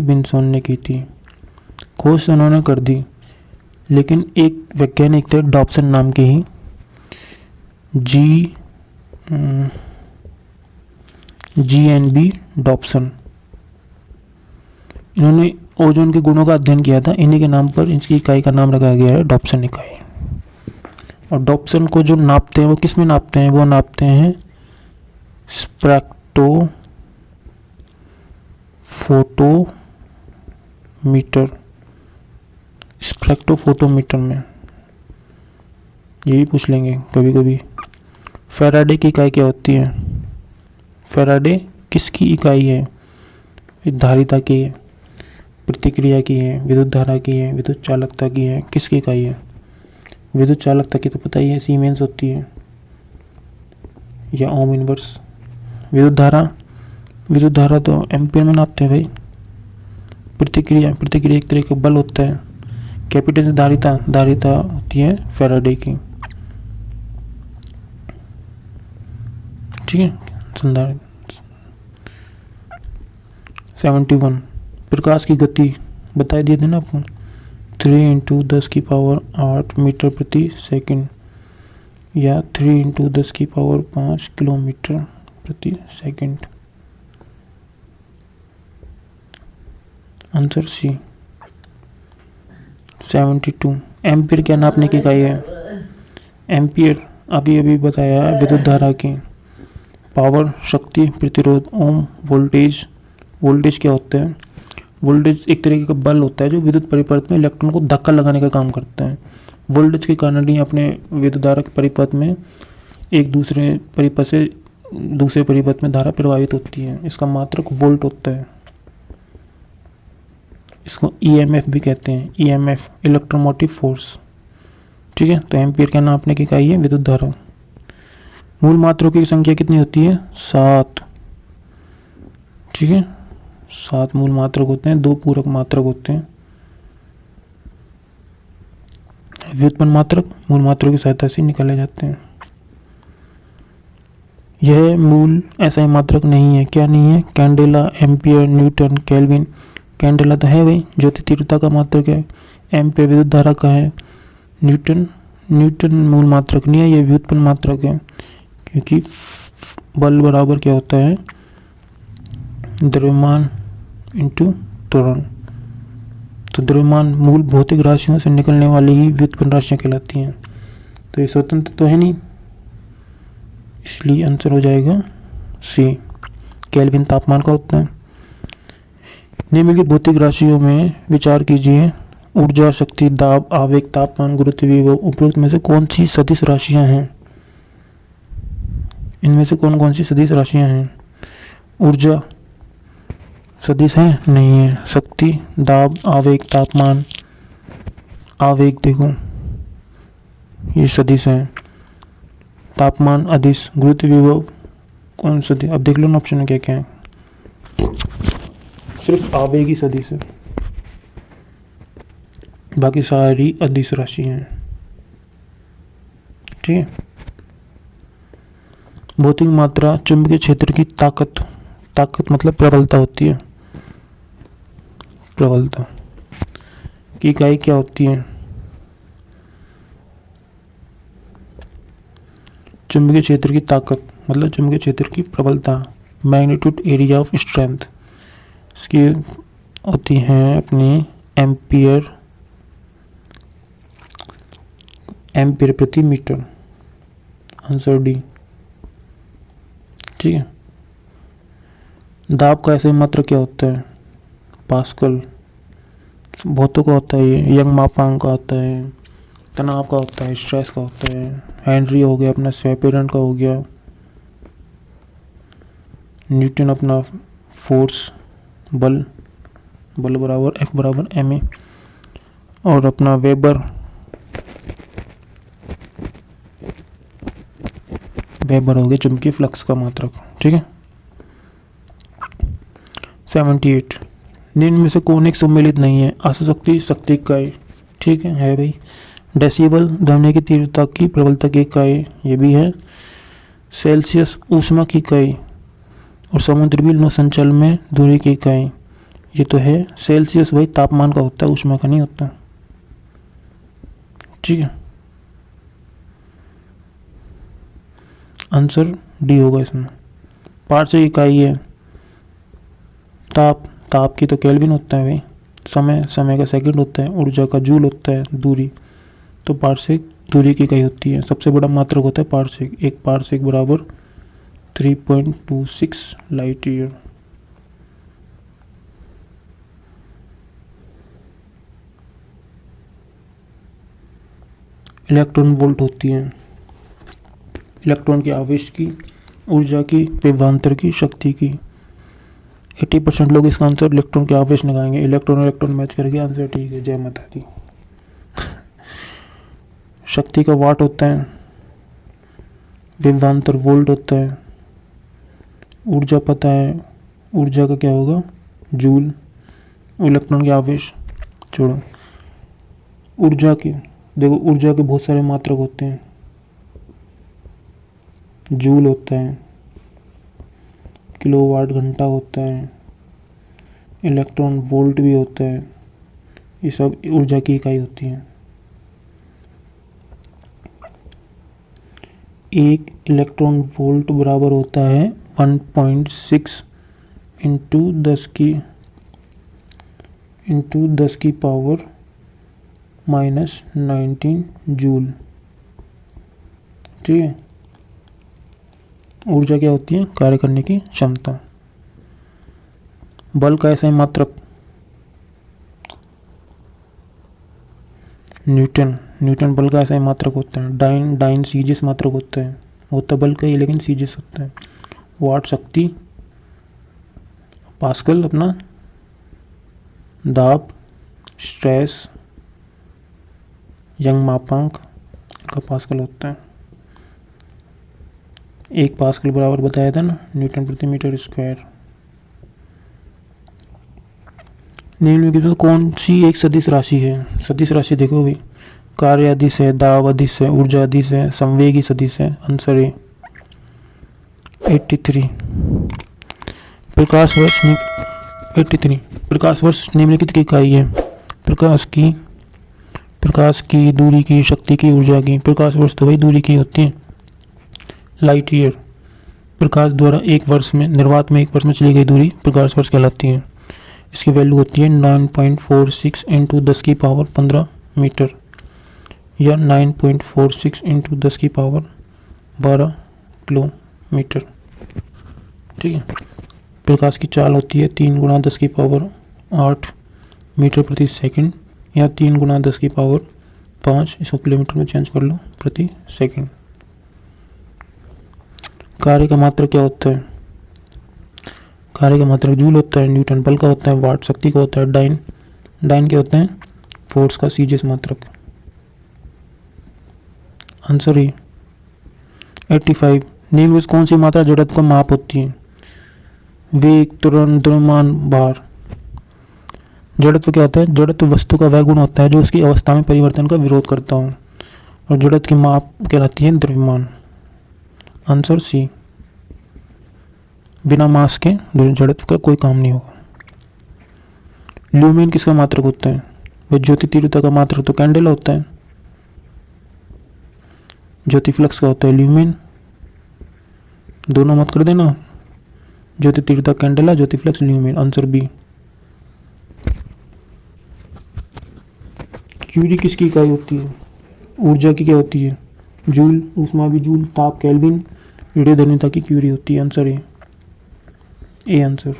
बिन्सन ने की थी। खोज उन्होंने कर दी, लेकिन एक वैज्ञानिक थे डॉप्सन नाम के ही, GNB डॉप्सन। इन्होंने ओजोन के गुणों का अध्ययन किया था। इन्हीं के नाम पर इसकी इकाई का नाम रखा गया है डॉप्सन इकाई। और डॉप्सन को जो नापते हैं वो किस में नापते हैं? वो नापते हैं स्पेक्ट्रोफोटोमीटर में। ये भी पूछ लेंगे कभी कभी। फैराडे की इकाई क्या होती है? फैराडे किसकी इकाई है? धारिता की है, प्रतिक्रिया की है, विद्युत धारा की है, विद्युत चालकता की है, किसकी इकाई है? विद्युत चालकता की तो पता ही है, सीमेंस होती है या ओम इनवर्स। विद्युत धारा तो एम्पीयर में नापते हैं भाई। प्रतिक्रिया एक तरह का बल होता है। कैपिटल से धारिता होती है फैराडे की। ठीक है, 71 प्रकाश की गति बता दिए थे ना आपको, 3 × 10⁸ मीटर प्रति सेकंड या 3 × 10⁵ किलोमीटर प्रति सेकंड। Answer C. 72 एम्पीयर क्या नापने की इकाई है? एम्पीयर अभी बताया है विद्युत धारा की। पावर शक्ति, प्रतिरोध, ओम, वोल्टेज क्या होता है? वोल्टेज एक तरीके का बल होता है जो विद्युत परिपथ में इलेक्ट्रॉन को धक्का लगाने का काम करता है। वोल्टेज के कारण ही अपने विद्युत धारा के परिपथ में एक दूसरे परिपथ से दूसरे परिपथ में धारा प्रवाहित होती है। इसका मात्रक वोल्ट होता है। इसको EMF भी कहते हैं। EMF electromotive force. ठीक है, तो एम्पीयर क्या नापने की इकाई है? विद्युत धारा। मूल मात्रों की संख्या कितनी होती है? 7। ठीक है, 7 मूल मात्रक होते हैं, 2 पूरक मात्रक होते हैं। व्युत्पन्न मात्रक मूल मात्रों की सहायता से निकाले जाते हैं। यह मूल SI मात्रक नहीं है। क्या नहीं है? Candela, ampere, Newton, kelvin. Candela तो है भाई, ज्योति तीव्रता का मात्रक है। एम्पियर विद्युत धारा का है। न्यूटन मूल मात्रक नहीं है, यह व्युत्पन्न मात्रक है, क्योंकि बल बराबर क्या होता है? द्रव्यमान इंटू त्वरण। तो द्रव्यमान मूल भौतिक राशियों से निकलने वाली ही व्युत्पन्न राशियां कहलाती हैं। तो ये स्वतंत्र तो है नहीं, इसलिए आंसर हो जाएगा सी। केल्विन तापमान का होता है। निम्नलिखित भौतिक राशियों में विचार कीजिए। ऊर्जा, शक्ति, दाब, आवेग, तापमान, गुरुत्व, विभव उपरोक्त में से कौन सी सदिश राशियां हैं? इनमें से कौन सी सदिश राशियां हैं? ऊर्जा सदिश है? नहीं है। शक्ति, दाब, आवेग, तापमान, आवेग देखो ये सदिश है। तापमान अदिश, गुरुत्व, विभव कौन सदिश? अब देख लो ना ऑप्शन में क्या क्या है। सिर्फ आवेग ही सदिश है, बाकी सारी अदिश राशि हैं। ठीक है। भौतिक मात्रा चुंबकीय क्षेत्र की ताकत मतलब प्रबलता होती है। प्रबलता की इकाई क्या होती है? चुंबकीय क्षेत्र की ताकत मतलब चुंबकीय क्षेत्र की प्रबलता। मैग्नीट्यूड एरिया ऑफ स्ट्रेंथ इसकी होती है अपनी एम्पियर प्रति मीटर। Answer D. ठीक है। दाब का ऐसे मात्रक क्या होता है? पास्कल। भौतों का होता है ये, यंग मापांक का होता है, तनाव का होता है, स्ट्रेस का होता है। हेनरी हो गया अपना स्वेपेरेंट का हो गया। न्यूटन अपना फोर्स बल, बल बराबर F बराबर ma। और अपना वेबर, वेबर हो गया चुंबकीय फ्लक्स का मात्रक। ठीक है। 78 निम्न में से कौन एक सम्मिलित नहीं है? आशुशक्ति शक्ति इकाई, ठीक है भाई। डेसिबल ध्वनि की तीव्रता की प्रबलता की इकाई, ये भी है। सेल्सियस ऊष्मा की इकाई, और समुद्री बिल संचल में दूरी की इकाई, ये तो है। सेल्सियस भाई तापमान का होता है, ऊष्मा का नहीं होता। ठीक है, आंसर डी होगा इसमें। पार्श्विक इकाई है ताप, ताप की तो केल्विन होता है भाई। समय, समय का सेकंड होता है। ऊर्जा का जूल होता है। दूरी तो पार्श्विक दूरी की इकाई होती है। सबसे बड़ा मात्रक होता है पार्श्विक। एक पार्श्विक बराबर 3.26 लाइट ईयर। इलेक्ट्रॉन वोल्ट होती है इलेक्ट्रॉन के आवेश की, ऊर्जा की, विभवांतर की, शक्ति की। 80% लोग इसका आंसर इलेक्ट्रॉन के आवेश लगाएंगे। इलेक्ट्रॉन मैच करके आंसर ठीक है। जय माता दी। शक्ति का वाट होता है, विभवांतर वोल्ट होता है। ऊर्जा पता है, ऊर्जा का क्या होगा? जूल। इलेक्ट्रॉन के आवेश छोड़ो। ऊर्जा की देखो, ऊर्जा के बहुत सारे मात्रक होते हैं। जूल होता है, किलोवाट घंटा होता है, इलेक्ट्रॉन वोल्ट भी होता है। ये सब ऊर्जा की इकाई होती है। एक इलेक्ट्रॉन वोल्ट बराबर होता है 1.6 इंटू 10 की पावर -19 जूल। ठीक है। ऊर्जा क्या होती है? कार्य करने की क्षमता। बल का ऐसा ही मात्रक न्यूटन बल का ऐसा ही मात्रक होता है। डाइन सीजिस मात्रक होता है। होता बल का ही लेकिन सीजिस होता है। वाट शक्ति, पास्कल अपना दाब, स्ट्रेस, यंग मापांक का पास्कल होता है। एक पास्कल बराबर बताया था ना न्यूटन प्रति मीटर स्क्वायर। निम्नलिखित में कौन सी एक सदिश राशि है? सदिश राशि देखो भाई, कार्य अदिश है, दाब अदिश है, ऊर्जा अदिश है, संवेगी सदिश है। आंसर है 83। प्रकाश वर्ष 83। प्रकाश वर्ष निम्नलिखित की इकाई है। प्रकाश की, दूरी की, शक्ति की, ऊर्जा की। प्रकाश वर्ष तो वही दूरी की होती है। लाइट ईयर प्रकाश द्वारा एक वर्ष में, निर्वात में एक वर्ष में चली गई दूरी प्रकाश वर्ष कहलाती है। इसकी वैल्यू होती है 9.46 इंटू 10 की पावर 15 मीटर, या 9.46 इंटू 10 की पावर 12 किलोमीटर। ठीक है। प्रकाश की चाल होती है 3 गुणा 10 की पावर 8 मीटर प्रति सेकंड, या 3 गुणा 10 की पावर 5, इसको किलोमीटर में चेंज कर लो, प्रति सेकंड। कार्य का मात्रक क्या होता है? कार्य का मात्रक जूल होता है। न्यूटन बल का होता है। वाट शक्ति का होता है। डाइन क्या होता है? फोर्स का सीजिस मात्रक। आंसर ही 85। निम्न में कौन सी मात्रा जड़त्व का माप होती है? वेग, त्वरण, द्रव्यमान, भार। जड़त्व क्या होता है? जड़त्व वस्तु का वह गुण होता है जो उसकी अवस्था में परिवर्तन का विरोध करता हो, और जड़त्व की माप कहलाती है द्रव्यमान। Answer C. बिना मास के जड़त्व का कोई काम नहीं होगा। ल्यूमेन किसका मात्रक होता है? वह ज्योति तीव्रता का मात्रक तो कैंडेला होता है। ज्योति फ्लक्स का होता है ल्यूमेन। दोनों मत कर देना, ज्योति तीव्रता कैंडेला, ज्योति flux lumen. Answer B. Curie किसकी इकाई होती है? ऊर्जा की क्या होती है? जूल। ऊष्मा भी जूल। ताप केल्विन। रेडियोधर्मिता की क्यूरी होती है। Answer A answer.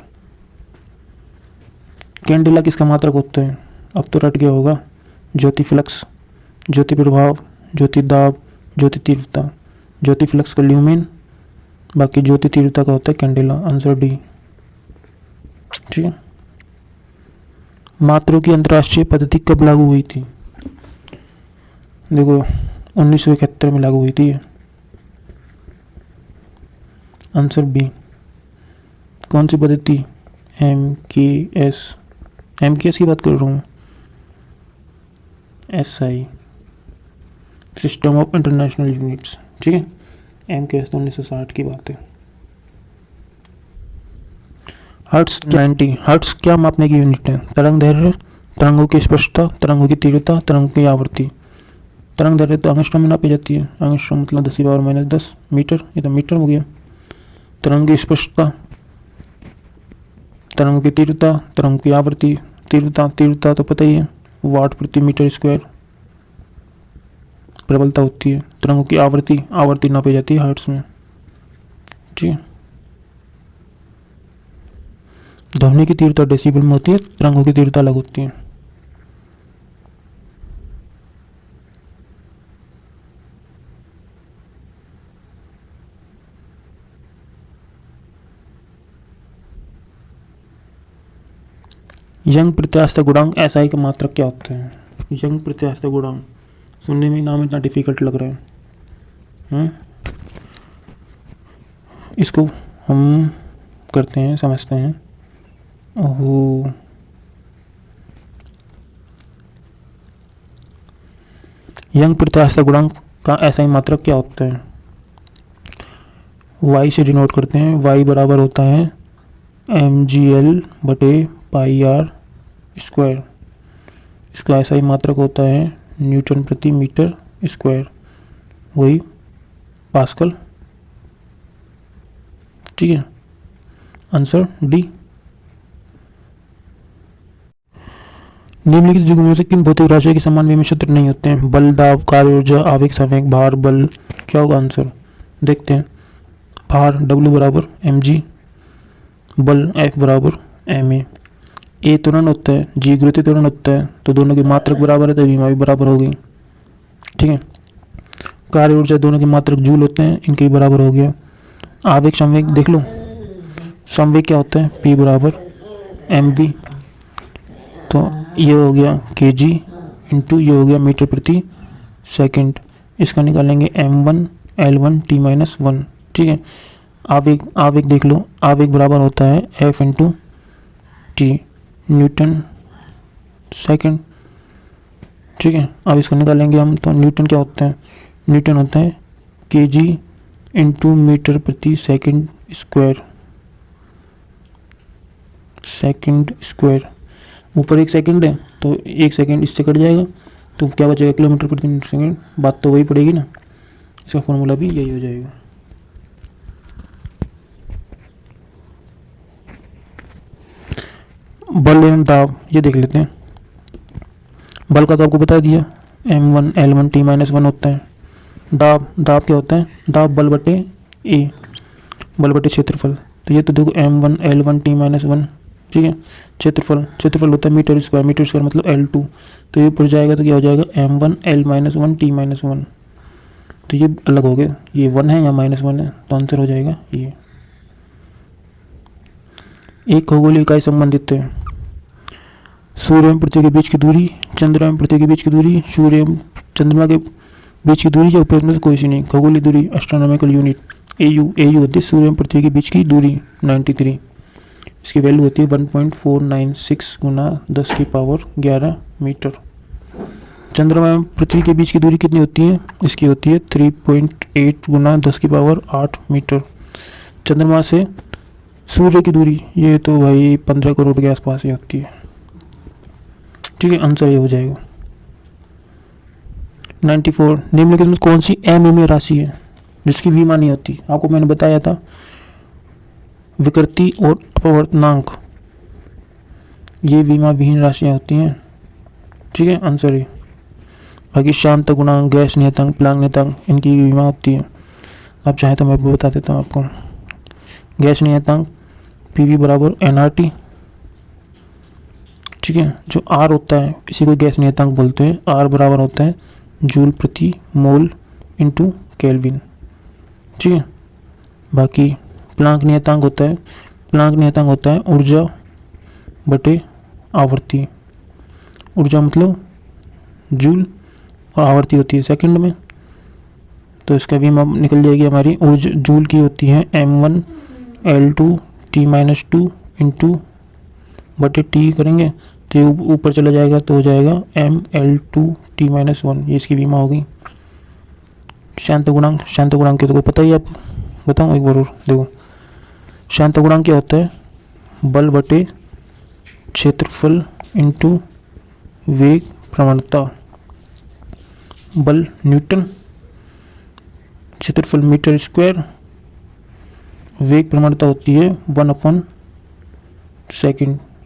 कैंडेला किसका मात्रक होता है? अब तो रट गया होगा। ज्योति फ्लक्स, ज्योति प्रभाव, ज्योति दाब, ज्योति तीव्रता। ज्योति फ्लक्स का ल्यूमेन, बाकी ज्योति तीव्रता का होता है कैंडेला। Answer D. ठीक है। मात्रों की अंतर्राष्ट्रीय पद्धति कब लागू हुई थी? देखो 1971 में लागू हुई थी। Answer B. कौन सी पद्धति? MKS। MKS की बात कर रहा हूँ। SI, system of international units. ठीक है। MKS तो 1960 की बात है। हर्ट्स 90। हर्ट्स क्या मापने की यूनिट है? तरंग दैर्ध्य, तरंगों की स्पष्टता, तरंगों की तीव्रता, तरंगों की आवृत्ति। तरंग दैर्ध्य तो एंगस्ट्रॉम में नापी जाती है। एंगस्ट्रॉम मतलब 10⁻⁻10 मीटर, ये तो मीटर हो गया। तरंग की स्पष्टता, तरंगों की तीव्रता, तरंगों की आवृत्ति। तीव्रता तो पता ही है, वाट प्रति मीटर स्क्वायर प्रबलता होती है। तरंगों की आवृत्ति नापी जाती है हर्ट्ज में। ठीक है। ध्वनि की तीव्रता डेसिबल में होती है, तरंगों की तीव्रता अलग होती है। यंग प्रत्यास्थता गुणांक SI का मात्रक क्या होता है? यंग प्रत्यास्थता गुणांक सुनने में नाम इतना डिफिकल्ट लग रहा है। इसको हम करते हैं, समझते हैं। ओहो, यंग प्रत्यास्थता गुणांक का SI मात्रक क्या होता है? Y से डिनोट करते हैं। Y बराबर होता है mgl/πr²। इसका SI मात्रक होता है न्यूटन प्रति मीटर स्क्वायर, वही पास्कल। ठीक है। Answer D. निम्नलिखित युग्मों में से किन भौतिक राशियों के समान विमित सूत्र नहीं होते हैं? बल, दाब, कार्य ऊर्जा, आवेग, संवेग, भार, बल। क्या होगा आंसर? देखते हैं। भार W बराबर mg, बल F बराबर ma। A त्वरण होता है, G गुरुत्वीय त्वरण होता है, तो दोनों की मात्रक बराबर है तो विमा भी बराबर होगी। ठीक है। कार्य ऊर्जा दोनों के मात्रक जूल होते हैं, इनके बराबर हो गया। आवेग संवेग देख लो। संवेग क्या होता है? P बराबर mv, तो ये हो गया kg इंटू ये हो गया मीटर प्रति सेकंड। इसका निकालेंगे m1 L1 T-1। ठीक है। आवेग देख लो। आवेग बराबर होता है F into T, Newton second. ठीक है। अब इसको निकालेंगे हम, तो न्यूटन क्या होता है? न्यूटन होता है kg इंटू मीटर प्रति सेकंड स्क्वायर। ऊपर 1 सेकंड है तो 1 सेकंड इससे कट जाएगा, तो क्या बचेगा? किलोमीटर प्रति सेकंड। बात तो वही पड़ेगी ना, इसका फॉर्मूला भी यही हो जाएगा। बल एवं दाब ये देख लेते हैं। बल का तो आपको बता दिया, m1 L1 T-1 होता है। दाब क्या होता है? दाब बल बटे ए, बल बटे क्षेत्रफल। तो ये तो देखो m1 L1 T-1। ठीक है। क्षेत्रफल होता है मीटर स्क्वायर मतलब L2, तो ये ऊपर जाएगा तो क्या हो जाएगा? m1 L-1 T-1। तो ये अलग हो गया, ये 1 है या -1 है, तो आंसर हो जाएगा ये। एक खगोलीय इकाई संबंधित है। सूर्य एवं पृथ्वी के बीच की दूरी, चंद्रमा एवं पृथ्वी के बीच की दूरी, सूर्य एवं चंद्रमा के बीच की दूरी, जो उपरोक्त में कोई सी नहीं। खगोलीय दूरी एस्ट्रोनॉमिकल यूनिट AU होती है सूर्य एवं पृथ्वी के बीच की दूरी 93। इसकी वैल्यू होती है 1.496 गुना 10⁻11 मीटर। चंद्रमा एवं पृथ्वी के बीच की दूरी कितनी होती है? इसकी होती है 3.8 गुना 10⁸ मीटर। चंद्रमा से सूर्य की दूरी ये तो भाई 15 करोड़ के आसपास ही होती है। ठीक है। आंसर ये हो जाएगा 94। निम्नलिखित में कौन सी MMA राशि है जिसकी विमा नहीं होती? आपको मैंने बताया था विकृति और अपवर्तनांक, ये विमा विहीन राशियां होती हैं। ठीक है। आंसर है। बाकी शांत गुणांक, गैस नियतांक, प्लांक नियतांक, इनकी विमा होती है। आप चाहें तो मैं बता देता हूँ आपको। गैस नियतांक PV बराबर nRT, ठीक है। जो आर होता है इसी को गैस नियतांक बोलते हैं। आर बराबर होता है जूल प्रति मोल इंटू केल्विन, ठीक है। बाकी प्लांक नियतांक होता है ऊर्जा बटे आवर्ती। ऊर्जा मतलब जूल और आवर्ती होती है सेकंड में, तो इसका भी माप निकल जाएगी हमारी। ऊर्जा जूल की होती है m1L2 T-2 इंटू बटे टी करेंगे तो ये ऊपर चला जाएगा तो हो जाएगा mL2 T-1, ये इसकी बीमा होगी। शांत गुणांक के तो को पता ही, आप बताऊँ एक बार और। देखो शांत गुणांक क्या होता है, बल बटे क्षेत्रफल इंटू वेग प्रवणता। बल न्यूटन, क्षेत्रफल मीटर स्क्वायर, वेग प्रवणता होती है 1/सेकंड।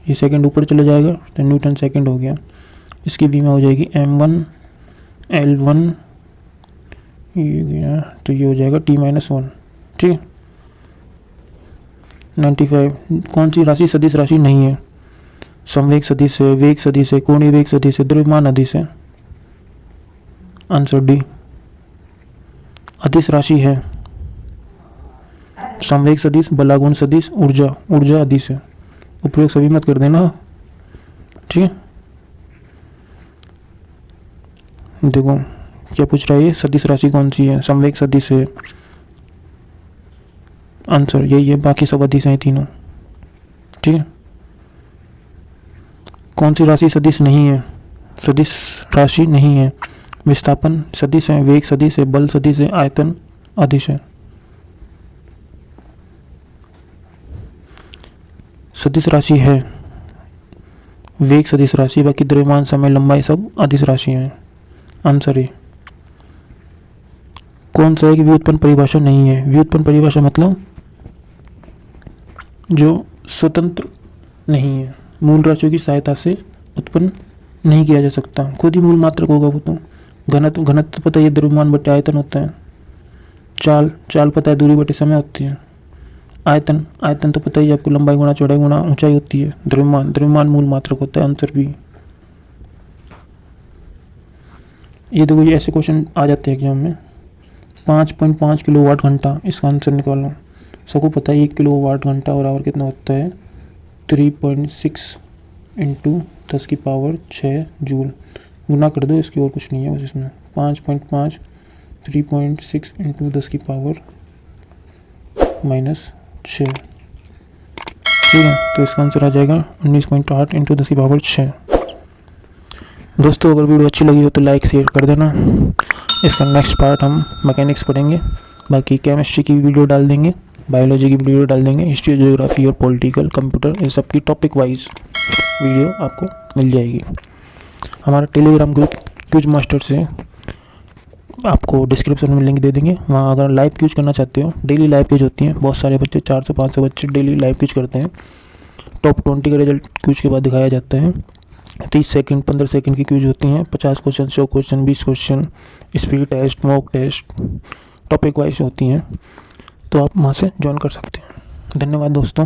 ये सेकंड ऊपर चला जाएगा तो न्यूटन सेकंड हो गया। इसकी बीमा हो जाएगी m1L1, ये गया तो ये हो जाएगा T-1, ठीक है। 95 कौन सी राशि सदिश राशि नहीं है? समवेग सदिश है, वेग सदिश है, कोणीय वेग सदिश है, द्रव्यमान अदिश है। Answer D. अदिश राशि है समवेग सदिश, बलागुण सदिश, ऊर्जा अदिश है। उपयोग सभी मत कर देना, ठीक है। देखो क्या पूछ रहा है, सदिश राशि कौन सी है? समवेग सदिश है, आंसर यही है। बाकी सब अदिश हैं तीनों, ठीक है। कौन सी राशि सदिश नहीं है? सदिश राशि नहीं है। विस्थापन सदिश है, वेग सदिश है, बल सदिश है, आयतन अदिश है। सदिश राशि है वेग सदिश राशि, बाकी द्रव्यमान, समय, लंबाई सब अदिश राशि हैं। आंसर है। कौन सा है कि व्युत्पन्न परिभाषा नहीं है? व्युत्पन्न परिभाषा मतलब जो स्वतंत्र नहीं है, मूल राशियों की सहायता से उत्पन्न नहीं किया जा सकता, खुद ही मूल मात्रक होगा वो। तो घनत्व पता है, द्रव्यमान बटे आयतन होता है। चाल पता है, दूरी बटे समय होती है। आयतन तो पता ही आपको, लंबाई गुणा चौड़ाई गुणा ऊंचाई होती है। द्रव्यमान मूल मात्रक होता है। आंसर भी। ये देखो ये ऐसे क्वेश्चन आ जाते हैं एग्जाम में। 5.5 किलोवाट घंटा, इसका आंसर निकालना। सबको पता है 1 किलोवाट घंटा और आवर कितना होता है? 3.6 इंटू 10⁶ जूल। गुना कर दो, इसकी और कुछ नहीं है बस इसमें। 5.5 3.6 इंटू 10⁻⁻⁶, ठीक है। तो इसका आंसर आ जाएगा 19.8 इंटू 10⁻⁶। दोस्तों अगर वीडियो अच्छी लगी हो तो लाइक शेयर कर देना। इसका नेक्स्ट पार्ट हम मैकेनिक्स पढ़ेंगे। बाकी केमिस्ट्री की वीडियो डाल देंगे, बायोलॉजी की वीडियो डाल देंगे, हिस्ट्री, ज्योग्राफी और पॉलिटिकल, कंप्यूटर, इन सब की टॉपिक वाइज वीडियो आपको मिल जाएगी। हमारा टेलीग्राम ग्रुप क्यूज मास्टर से आपको डिस्क्रिप्शन में लिंक दे देंगे। वहाँ अगर लाइव क्यूज करना चाहते हो, डेली लाइव क्यूज होती हैं। बहुत सारे बच्चे 400-500 बच्चे डेली लाइव क्यूज करते हैं। टॉप 20 का रिजल्ट क्यूज के बाद दिखाया जाता है। 30 सेकंड 15 सेकंड की क्यूज होती हैं। 50 question, 100 question, 20 question, speed test, mock test, topic wise होती हैं। तो आप वहाँ से ज्वाइन कर सकते हैं। धन्यवाद दोस्तों।